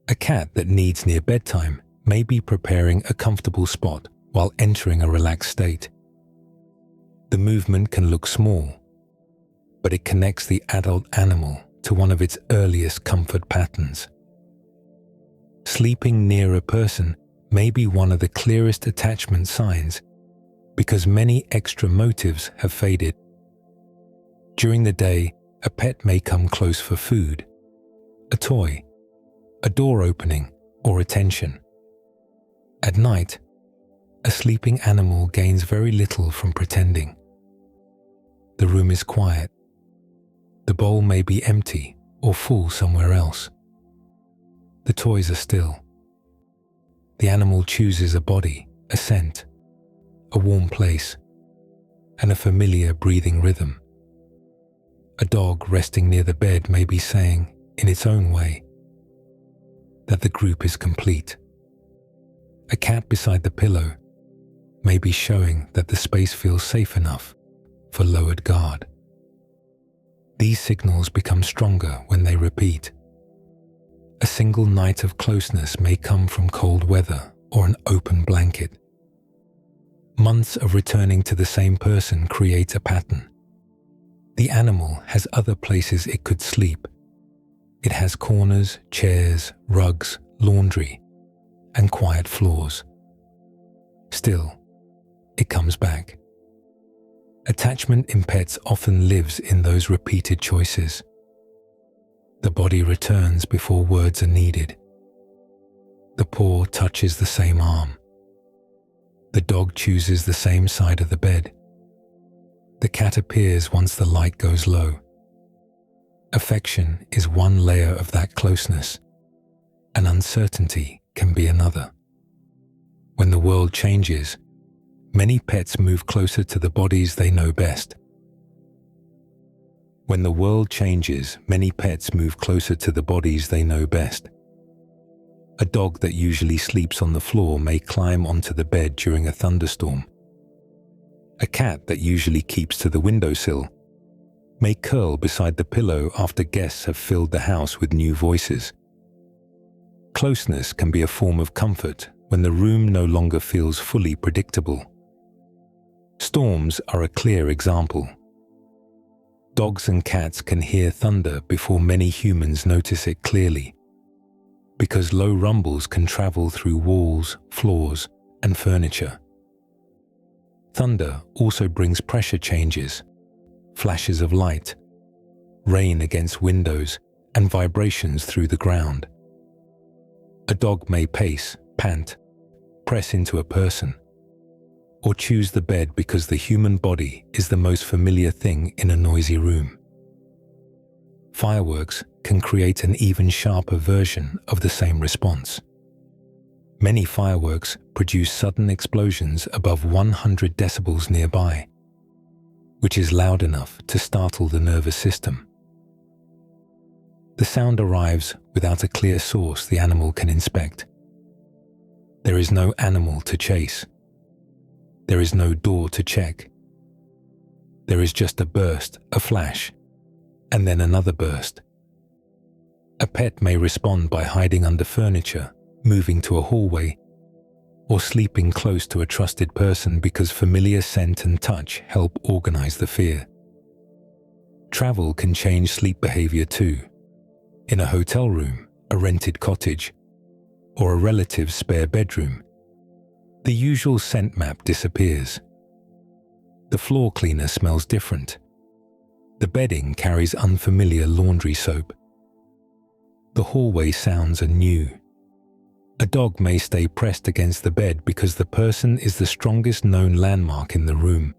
A cat that kneads near bedtime may be preparing a comfortable spot while entering a relaxed state. The movement can look small, but it connects the adult animal to one of its earliest comfort patterns. Sleeping near a person may be one of the clearest attachment signs because many extra motives have faded. During the day, a pet may come close for food, a toy, a door opening, or attention. At night, a sleeping animal gains very little from pretending. The room is quiet. The bowl may be empty or full somewhere else. The toys are still. The animal chooses a body, a scent, a warm place, and a familiar breathing rhythm. A dog resting near the bed may be saying, in its own way, that the group is complete. A cat beside the pillow may be showing that the space feels safe enough for lowered guard. These signals become stronger when they repeat. A single night of closeness may come from cold weather or an open blanket. Months of returning to the same person create a pattern. The animal has other places it could sleep. It has corners, chairs, rugs, laundry, and quiet floors. Still, it comes back. Attachment in pets often lives in those repeated choices. The body returns before words are needed. The paw touches the same arm. The dog chooses the same side of the bed. The cat appears once the light goes low. Affection is one layer of that closeness, and uncertainty can be another. When the world changes, many pets move closer to the bodies they know best. When the world changes, many pets move closer to the bodies they know best. A dog that usually sleeps on the floor may climb onto the bed during a thunderstorm. A cat that usually keeps to the windowsill may curl beside the pillow after guests have filled the house with new voices. Closeness can be a form of comfort when the room no longer feels fully predictable. Storms are a clear example. Dogs and cats can hear thunder before many humans notice it clearly, because low rumbles can travel through walls, floors, and furniture. Thunder also brings pressure changes, flashes of light, rain against windows, and vibrations through the ground. A dog may pace, pant, press into a person, or choose the bed because the human body is the most familiar thing in a noisy room. Fireworks can create an even sharper version of the same response. Many fireworks produce sudden explosions above 100 decibels nearby, which is loud enough to startle the nervous system. The sound arrives without a clear source the animal can inspect. There is no animal to chase. There is no door to check. There is just a burst, a flash, and then another burst. A pet may respond by hiding under furniture, moving to a hallway, or sleeping close to a trusted person because familiar scent and touch help organize the fear. Travel can change sleep behavior too. In a hotel room, a rented cottage, or a relative's spare bedroom, the usual scent map disappears. The floor cleaner smells different. The bedding carries unfamiliar laundry soap. The hallway sounds are new. A dog may stay pressed against the bed because the person is the strongest known landmark in the room.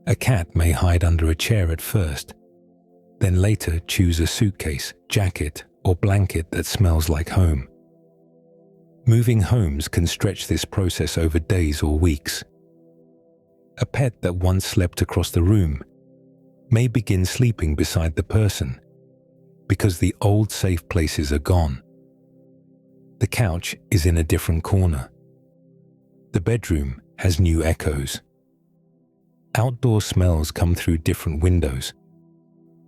A cat may hide under a chair at first, then later choose a suitcase, jacket, or blanket that smells like home. Moving homes can stretch this process over days or weeks. A pet that once slept across the room may begin sleeping beside the person because the old safe places are gone. The couch is in a different corner. The bedroom has new echoes. Outdoor smells come through different windows.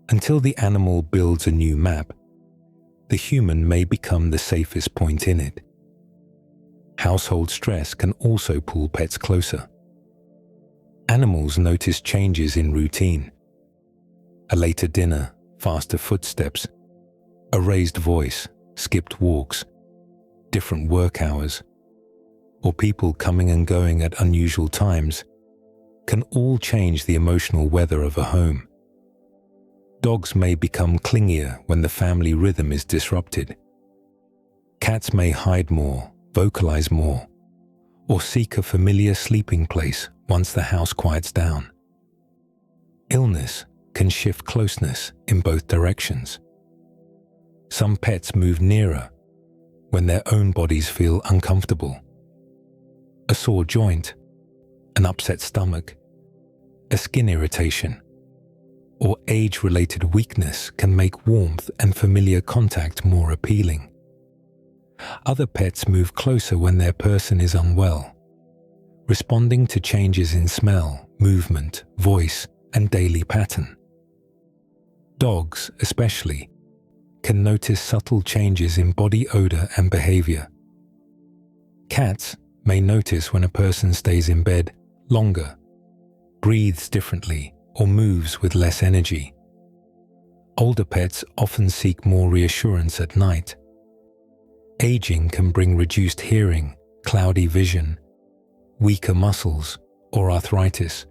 Until the animal builds a new map, the human may become the safest point in it. Household stress can also pull pets closer. Animals notice changes in routine. A later dinner, faster footsteps, a raised voice, skipped walks, different work hours, or people coming and going at unusual times can all change the emotional weather of a home. Dogs may become clingier when the family rhythm is disrupted. Cats may hide more, vocalize more, or seek a familiar sleeping place once the house quiets down. Illness can shift closeness in both directions. Some pets move nearer when their own bodies feel uncomfortable. A sore joint, an upset stomach, a skin irritation, or age-related weakness can make warmth and familiar contact more appealing. Other pets move closer when their person is unwell, responding to changes in smell, movement, voice, and daily pattern. Dogs, especially, can notice subtle changes in body odor and behavior. Cats may notice when a person stays in bed longer, breathes differently, or moves with less energy. Older pets often seek more reassurance at night. Aging can bring reduced hearing, cloudy vision, weaker muscles, or arthritis,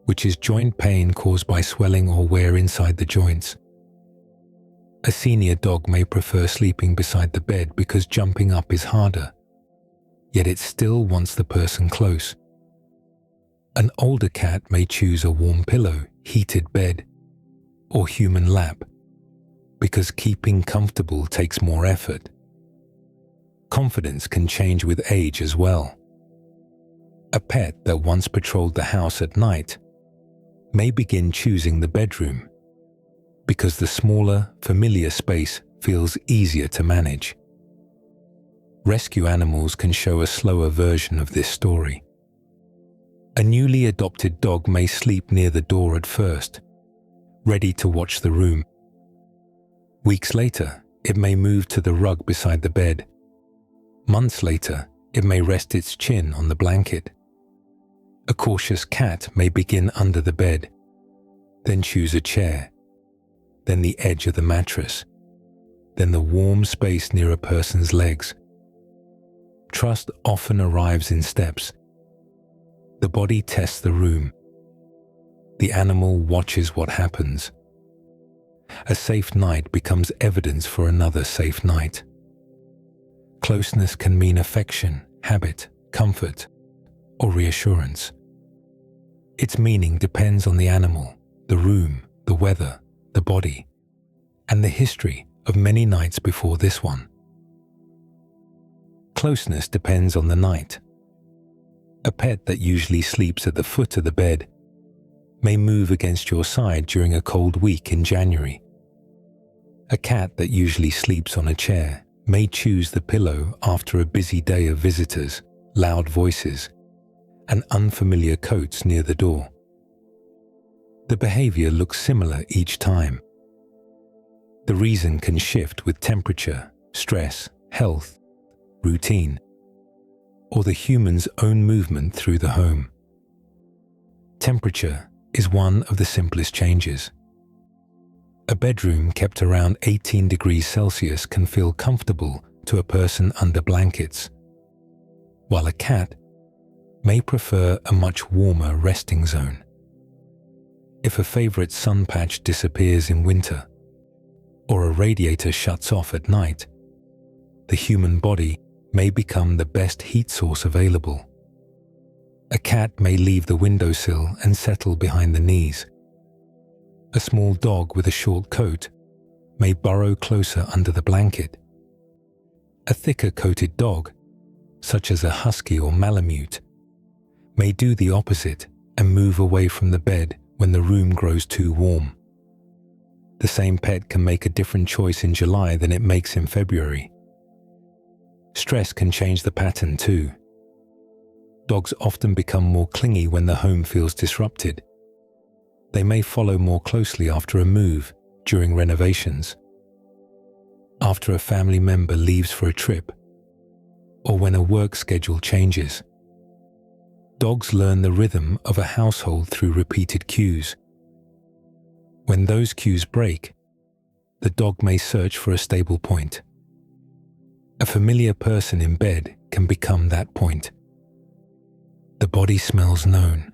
which is joint pain caused by swelling or wear inside the joints. A senior dog may prefer sleeping beside the bed because jumping up is harder, yet it still wants the person close. An older cat may choose a warm pillow, heated bed, or human lap because keeping comfortable takes more effort. Confidence can change with age as well. A pet that once patrolled the house at night may begin choosing the bedroom because the smaller, familiar space feels easier to manage. Rescue animals can show a slower version of this story. A newly adopted dog may sleep near the door at first, ready to watch the room. Weeks later, it may move to the rug beside the bed. Months later, it may rest its chin on the blanket. A cautious cat may begin under the bed, then choose a chair, then the edge of the mattress, then the warm space near a person's legs. Trust often arrives in steps. The body tests the room. The animal watches what happens. A safe night becomes evidence for another safe night. Closeness can mean affection, habit, comfort, or reassurance. Its meaning depends on the animal, the room, the weather, the body, and the history of many nights before this one. Closeness depends on the night. A pet that usually sleeps at the foot of the bed may move against your side during a cold week in January. A cat that usually sleeps on a chair may choose the pillow after a busy day of visitors, loud voices, and unfamiliar coats near the door. The behavior looks similar each time. The reason can shift with temperature, stress, health, routine, or the human's own movement through the home. Temperature is one of the simplest changes. A bedroom kept around 18 degrees Celsius can feel comfortable to a person under blankets, while a cat may prefer a much warmer resting zone. If a favorite sun patch disappears in winter, or a radiator shuts off at night, the human body may become the best heat source available. A cat may leave the windowsill and settle behind the knees. A small dog with a short coat may burrow closer under the blanket. A thicker coated dog, such as a husky or malamute, may do the opposite and move away from the bed when the room grows too warm. The same pet can make a different choice in July than it makes in February. Stress can change the pattern too. Dogs often become more clingy when the home feels disrupted. They may follow more closely after a move, during renovations, after a family member leaves for a trip, or when a work schedule changes. Dogs learn the rhythm of a household through repeated cues. When those cues break, the dog may search for a stable point. A familiar person in bed can become that point. The body smells known.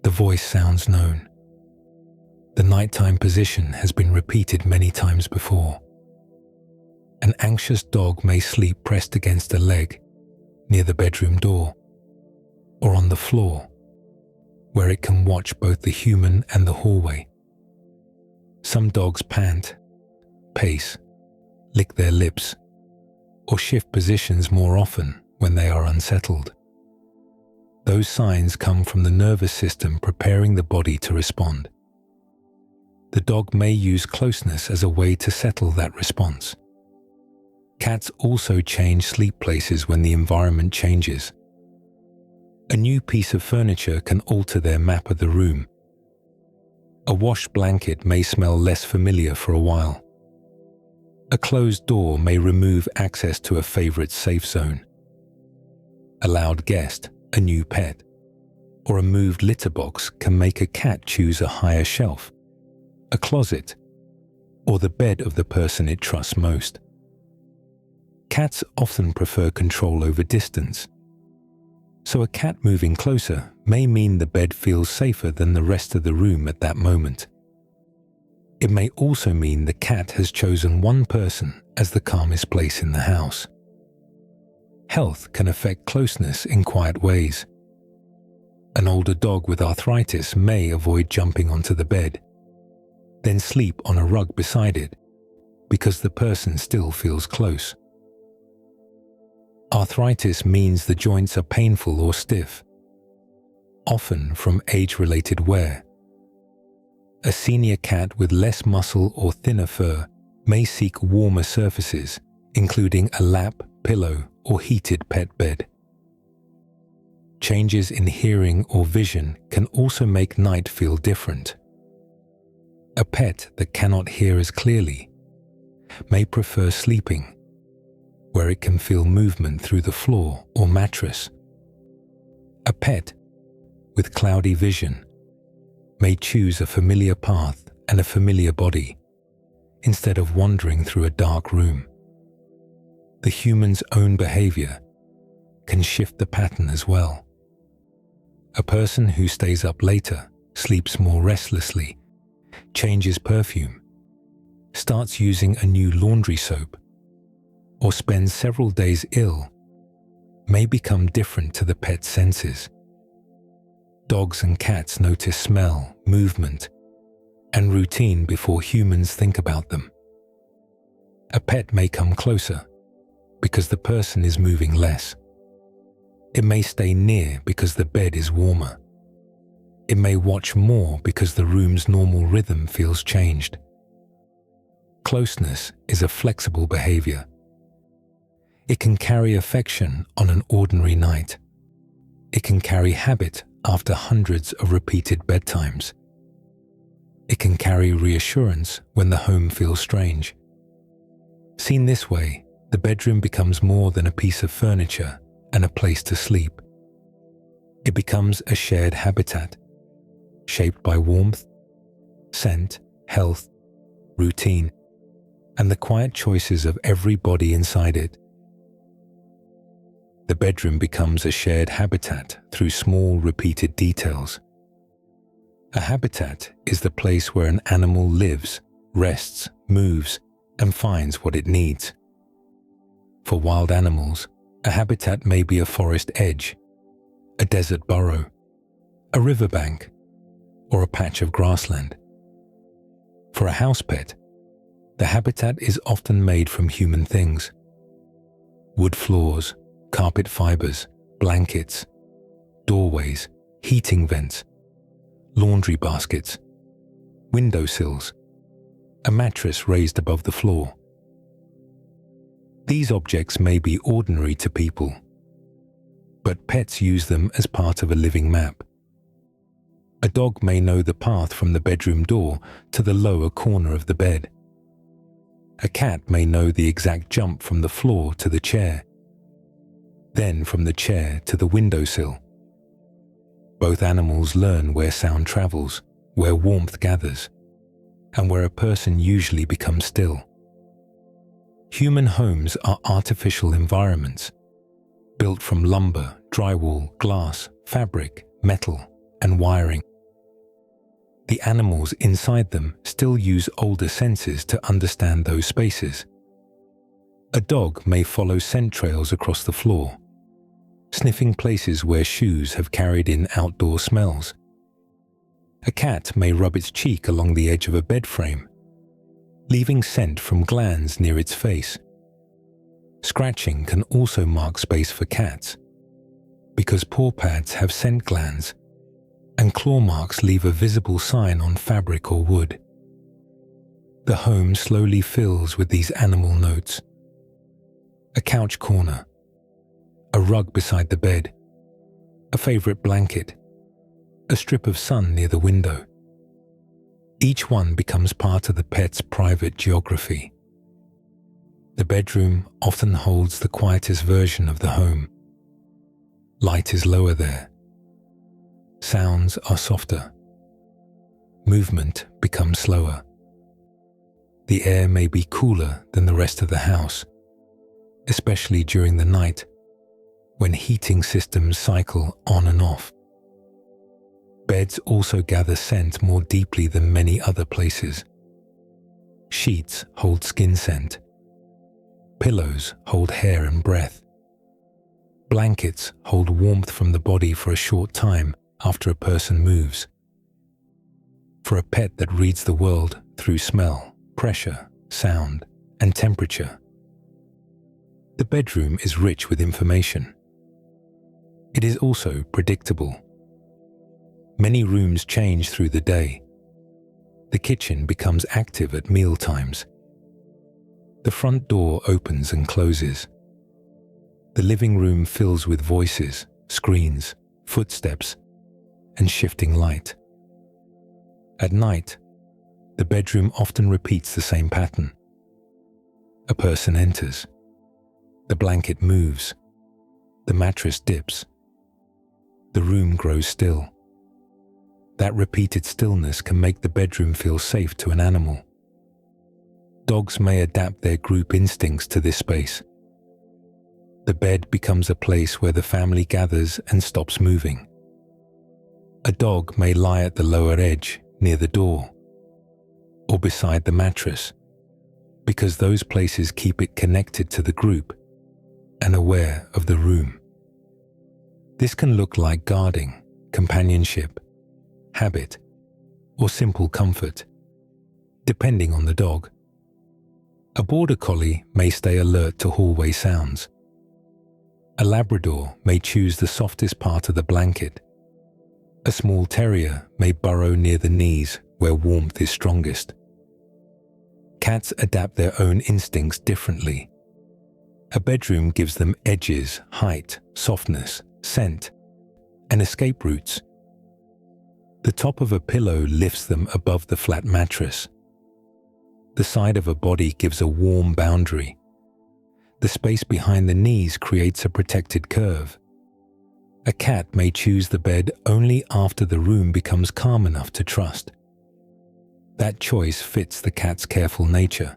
The voice sounds known. The nighttime position has been repeated many times before. An anxious dog may sleep pressed against a leg near the bedroom door or on the floor, where it can watch both the human and the hallway. Some dogs pant, pace, lick their lips, or shift positions more often when they are unsettled. Those signs come from the nervous system preparing the body to respond. The dog may use closeness as a way to settle that response. Cats also change sleep places when the environment changes. A new piece of furniture can alter their map of the room. A washed blanket may smell less familiar for a while. A closed door may remove access to a favorite safe zone. A loud guest, a new pet, or a moved litter box can make a cat choose a higher shelf, a closet, or the bed of the person it trusts most. Cats often prefer control over distance, so a cat moving closer may mean the bed feels safer than the rest of the room at that moment. It may also mean the cat has chosen one person as the calmest place in the house. Health can affect closeness in quiet ways. An older dog with arthritis may avoid jumping onto the bed, then sleep on a rug beside it, because the person still feels close. Arthritis means the joints are painful or stiff, often from age-related wear. A senior cat with less muscle or thinner fur may seek warmer surfaces, including a lap, pillow, or heated pet bed. Changes in hearing or vision can also make night feel different. A pet that cannot hear as clearly may prefer sleeping, where it can feel movement through the floor or mattress. A pet with cloudy vision may choose a familiar path and a familiar body, instead of wandering through a dark room. The human's own behavior can shift the pattern as well. A person who stays up later, sleeps more restlessly, changes perfume, starts using a new laundry soap, or spends several days ill, may become different to the pet's senses. Dogs and cats notice smell, movement, and routine before humans think about them. A pet may come closer because the person is moving less. It may stay near because the bed is warmer. It may watch more because the room's normal rhythm feels changed. Closeness is a flexible behavior. It can carry affection on an ordinary night. It can carry habit after hundreds of repeated bedtimes. It can carry reassurance when the home feels strange. Seen this way, the bedroom becomes more than a piece of furniture and a place to sleep. It becomes a shared habitat, shaped by warmth, scent, health, routine, and the quiet choices of every body inside it. The bedroom becomes a shared habitat through small, repeated details. A habitat is the place where an animal lives, rests, moves, and finds what it needs. For wild animals, a habitat may be a forest edge, a desert burrow, a riverbank, or a patch of grassland. For a house pet, the habitat is often made from human things. Wood floors, carpet fibers, blankets, doorways, heating vents, laundry baskets, windowsills, a mattress raised above the floor. These objects may be ordinary to people, but pets use them as part of a living map. A dog may know the path from the bedroom door to the lower corner of the bed. A cat may know the exact jump from the floor to the chair, then from the chair to the windowsill. Both animals learn where sound travels, where warmth gathers, and where a person usually becomes still. Human homes are artificial environments, built from lumber, drywall, glass, fabric, metal, and wiring. The animals inside them still use older senses to understand those spaces. A dog may follow scent trails across the floor, sniffing places where shoes have carried in outdoor smells. A cat may rub its cheek along the edge of a bed frame, leaving scent from glands near its face. Scratching can also mark space for cats, because paw pads have scent glands, and claw marks leave a visible sign on fabric or wood. The home slowly fills with these animal notes. A couch corner, a rug beside the bed, a favorite blanket, a strip of sun near the window. Each one becomes part of the pet's private geography. The bedroom often holds the quietest version of the home. Light is lower there. Sounds are softer. Movement becomes slower. The air may be cooler than the rest of the house, especially during the night when heating systems cycle on and off. Beds also gather scent more deeply than many other places. Sheets hold skin scent. Pillows hold hair and breath. Blankets hold warmth from the body for a short time after a person moves. For a pet that reads the world through smell, pressure, sound, and temperature, the bedroom is rich with information. It is also predictable. Many rooms change through the day. The kitchen becomes active at meal times. The front door opens and closes. The living room fills with voices, screens, footsteps, and shifting light. At night, the bedroom often repeats the same pattern. A person enters. The blanket moves. The mattress dips. The room grows still. That repeated stillness can make the bedroom feel safe to an animal. Dogs may adapt their group instincts to this space. The bed becomes a place where the family gathers and stops moving. A dog may lie at the lower edge, near the door, or beside the mattress, because those places keep it connected to the group and aware of the room. This can look like guarding, companionship, habit, or simple comfort, depending on the dog. A border collie may stay alert to hallway sounds. A Labrador may choose the softest part of the blanket. A small terrier may burrow near the knees where warmth is strongest. Cats adapt their own instincts differently. A bedroom gives them edges, height, softness, scent, and escape routes. The top of a pillow lifts them above the flat mattress. The side of a body gives a warm boundary. The space behind the knees creates a protected curve. A cat may choose the bed only after the room becomes calm enough to trust. That choice fits the cat's careful nature.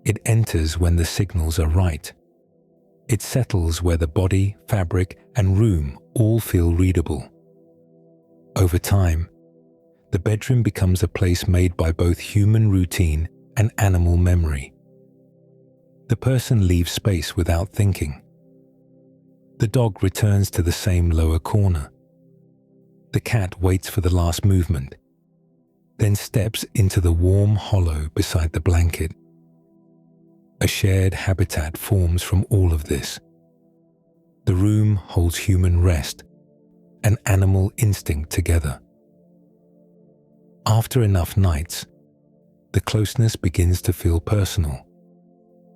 It enters when the signals are right. It settles where the body, fabric, and room all feel readable. Over time, the bedroom becomes a place made by both human routine and animal memory. The person leaves space without thinking. The dog returns to the same lower corner. The cat waits for the last movement, then steps into the warm hollow beside the blanket. A shared habitat forms from all of this. The room holds human rest and animal instinct together. After enough nights, the closeness begins to feel personal,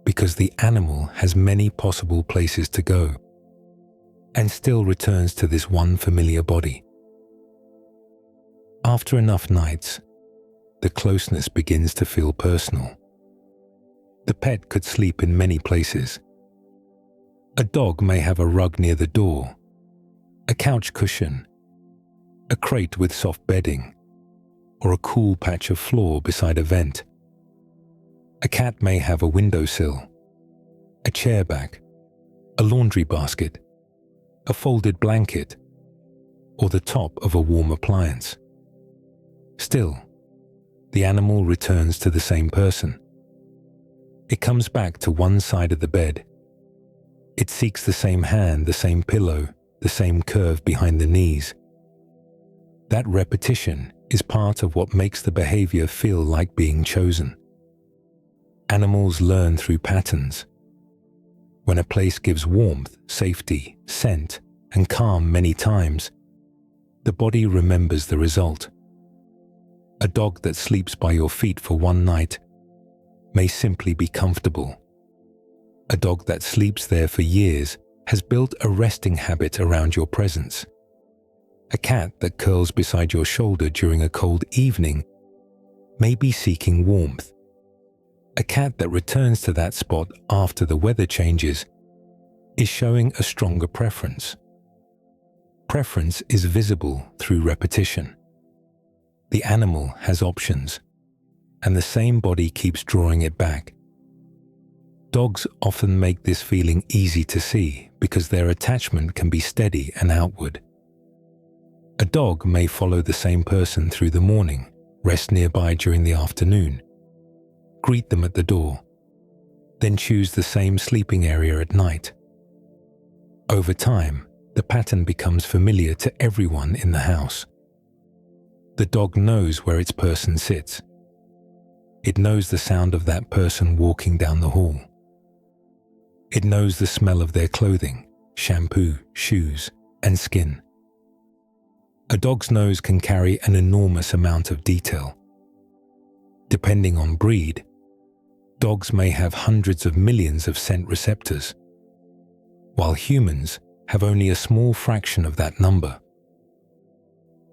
because the animal has many possible places to go, and still returns to this one familiar body. After enough nights, the closeness begins to feel personal. The pet could sleep in many places. A dog may have a rug near the door, a couch cushion, a crate with soft bedding, or a cool patch of floor beside a vent. A cat may have a windowsill, a chair back, a laundry basket, a folded blanket, or the top of a warm appliance. Still, the animal returns to the same person. It comes back to one side of the bed. It seeks the same hand, the same pillow, the same curve behind the knees. That repetition is part of what makes the behavior feel like being chosen. Animals learn through patterns. When a place gives warmth, safety, scent, and calm many times, the body remembers the result. A dog that sleeps by your feet for one night may simply be comfortable. A dog that sleeps there for years has built a resting habit around your presence. A cat that curls beside your shoulder during a cold evening may be seeking warmth. A cat that returns to that spot after the weather changes is showing a stronger preference. Preference is visible through repetition. The animal has options, and the same body keeps drawing it back. Dogs often make this feeling easy to see because their attachment can be steady and outward. A dog may follow the same person through the morning, rest nearby during the afternoon, greet them at the door, then choose the same sleeping area at night. Over time, the pattern becomes familiar to everyone in the house. The dog knows where its person sits. It knows the sound of that person walking down the hall. It knows the smell of their clothing, shampoo, shoes, and skin. A dog's nose can carry an enormous amount of detail. Depending on breed, dogs may have hundreds of millions of scent receptors, while humans have only a small fraction of that number.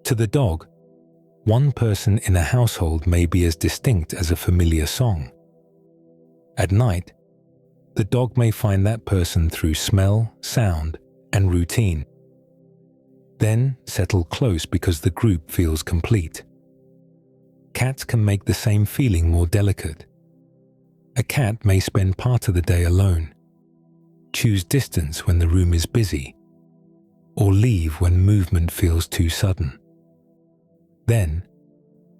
To the dog, one person in a household may be as distinct as a familiar song. At night, the dog may find that person through smell, sound, and routine. Then settle close because the group feels complete. Cats can make the same feeling more delicate. A cat may spend part of the day alone, choose distance when the room is busy, or leave when movement feels too sudden. Then,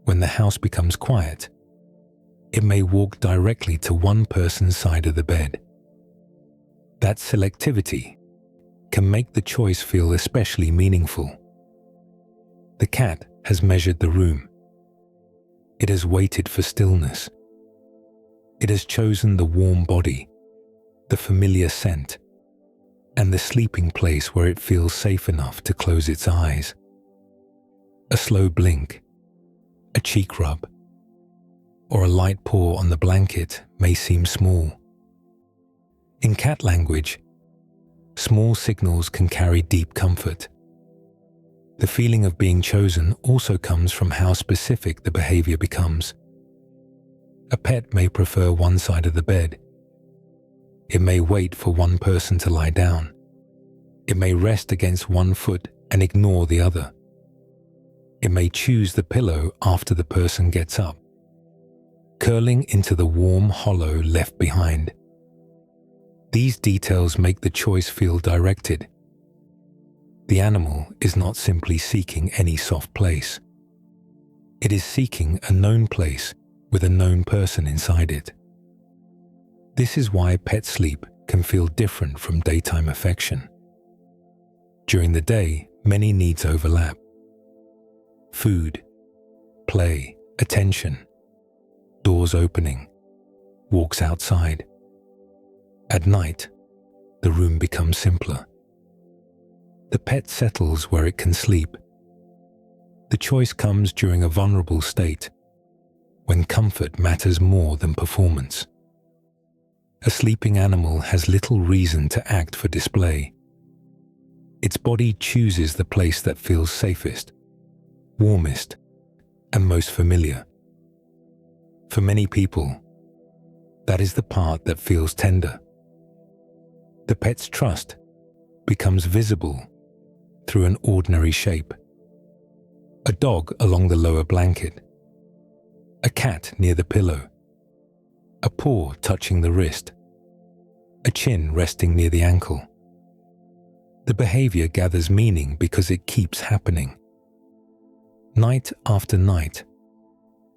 when the house becomes quiet, it may walk directly to one person's side of the bed. That selectivity can make the choice feel especially meaningful. The cat has measured the room. It has waited for stillness. It has chosen the warm body, the familiar scent, and the sleeping place where it feels safe enough to close its eyes. A slow blink, a cheek rub, or a light paw on the blanket may seem small. In cat language, small signals can carry deep comfort. The feeling of being chosen also comes from how specific the behavior becomes. A pet may prefer one side of the bed. It may wait for one person to lie down. It may rest against one foot and ignore the other. It may choose the pillow after the person gets up, curling into the warm hollow left behind. These details make the choice feel directed. The animal is not simply seeking any soft place. It is seeking a known place with a known person inside it. This is why pet sleep can feel different from daytime affection. During the day, many needs overlap. Food, play, attention, doors opening, walks outside. At night, the room becomes simpler. The pet settles where it can sleep. The choice comes during a vulnerable state, when comfort matters more than performance. A sleeping animal has little reason to act for display. Its body chooses the place that feels safest, warmest, and most familiar. For many people, that is the part that feels tender. The pet's trust becomes visible through an ordinary shape. A dog along the lower blanket, a cat near the pillow, a paw touching the wrist, a chin resting near the ankle. The behavior gathers meaning because it keeps happening. Night after night,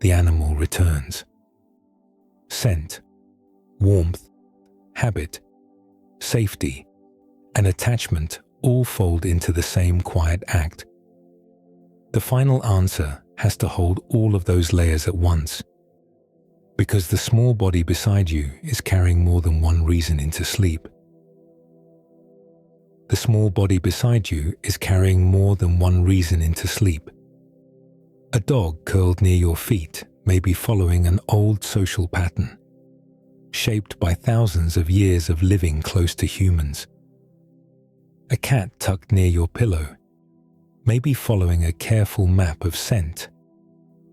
the animal returns. Scent, warmth, habit, safety, and attachment all fold into the same quiet act. The final answer has to hold all of those layers at once, because the small body beside you is carrying more than one reason into sleep. The small body beside you is carrying more than one reason into sleep. A dog curled near your feet may be following an old social pattern, shaped by thousands of years of living close to humans. A cat tucked near your pillow may be following a careful map of scent,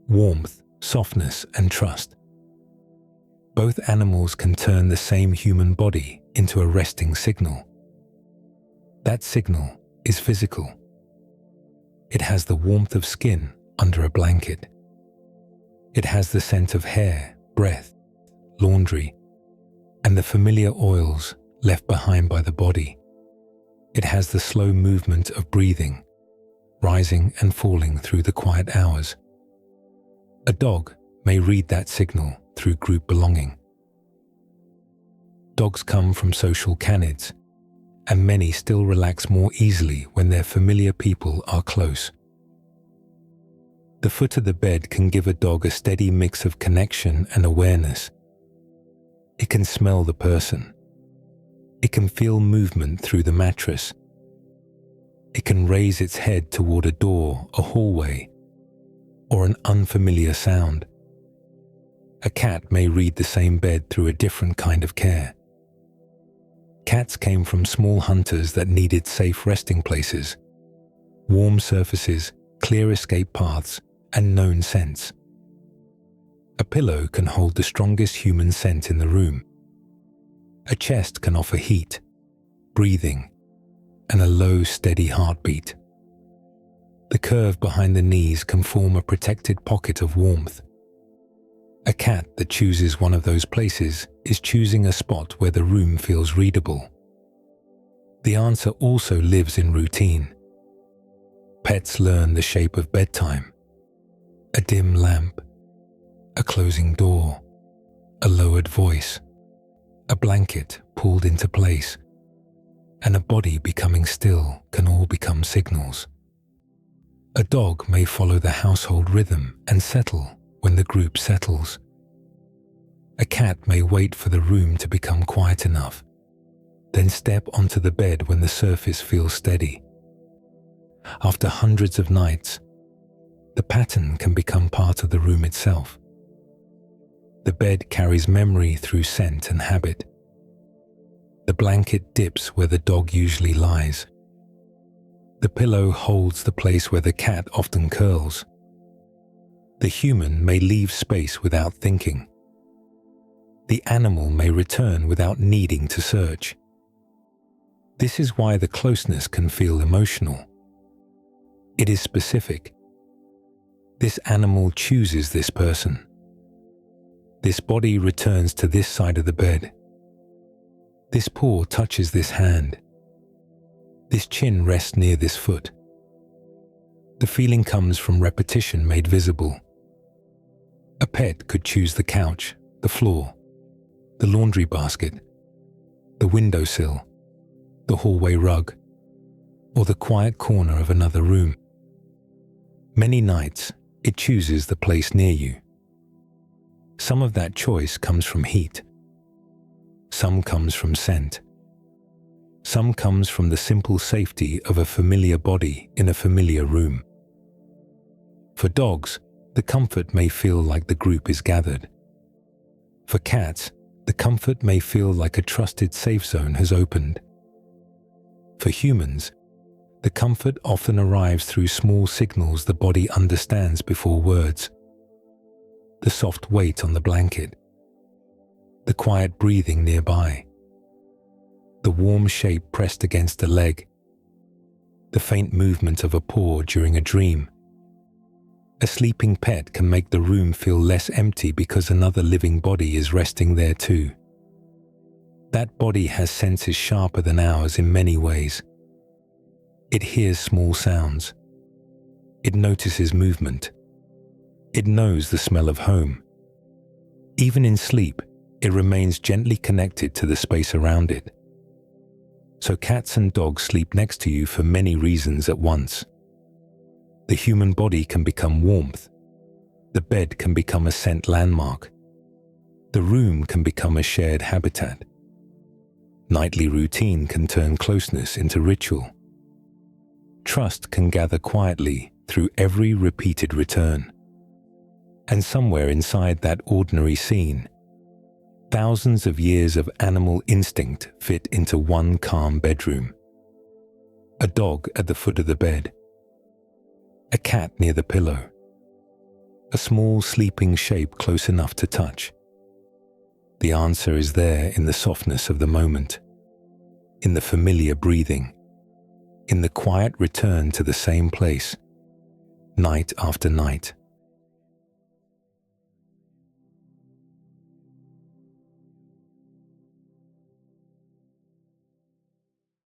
warmth, softness, and trust. Both animals can turn the same human body into a resting signal. That signal is physical. It has the warmth of skin under a blanket. It has the scent of hair, breath, laundry, and the familiar oils left behind by the body. It has the slow movement of breathing, rising and falling through the quiet hours. A dog may read that signal through group belonging. Dogs come from social canids, and many still relax more easily when their familiar people are close. The foot of the bed can give a dog a steady mix of connection and awareness. It can smell the person. It can feel movement through the mattress. It can raise its head toward a door, a hallway, or an unfamiliar sound. A cat may read the same bed through a different kind of care. Cats came from small hunters that needed safe resting places, warm surfaces, clear escape paths, and known scents. A pillow can hold the strongest human scent in the room. A chest can offer heat, breathing, and a low, steady heartbeat. The curve behind the knees can form a protected pocket of warmth. A cat that chooses one of those places is choosing a spot where the room feels readable. The answer also lives in routine. Pets learn the shape of bedtime, a dim lamp, a closing door, a lowered voice, a blanket pulled into place, and a body becoming still can all become signals. A dog may follow the household rhythm and settle when the group settles. A cat may wait for the room to become quiet enough, then step onto the bed when the surface feels steady. After hundreds of nights, the pattern can become part of the room itself. The bed carries memory through scent and habit. The blanket dips where the dog usually lies. The pillow holds the place where the cat often curls. The human may leave space without thinking. The animal may return without needing to search. This is why the closeness can feel emotional. It is specific. This animal chooses this person. This body returns to this side of the bed. This paw touches this hand. This chin rests near this foot. The feeling comes from repetition made visible. A pet could choose the couch, the floor, the laundry basket, the windowsill, the hallway rug, or the quiet corner of another room. Many nights, it chooses the place near you. Some of that choice comes from heat. Some comes from scent. Some comes from the simple safety of a familiar body in a familiar room. For dogs, the comfort may feel like the group is gathered. For cats, the comfort may feel like a trusted safe zone has opened. For humans, The comfort often arrives through small signals the body understands before words. The soft weight on the blanket, the quiet breathing nearby, the warm shape pressed against a leg, the faint movement of a paw during a dream. A sleeping pet can make the room feel less empty because another living body is resting there too. That body has senses sharper than ours in many ways. It hears small sounds. It notices movement. It knows the smell of home. Even in sleep, it remains gently connected to the space around it. So cats and dogs sleep next to you for many reasons at once. The human body can become warmth. The bed can become a scent landmark. The room can become a shared habitat. Nightly routine can turn closeness into ritual. Trust can gather quietly through every repeated return. And somewhere inside that ordinary scene, thousands of years of animal instinct fit into one calm bedroom. A dog at the foot of the bed. A cat near the pillow. A small sleeping shape close enough to touch. The answer is there in the softness of the moment, in the familiar breathing, in the quiet return to the same place, night after night.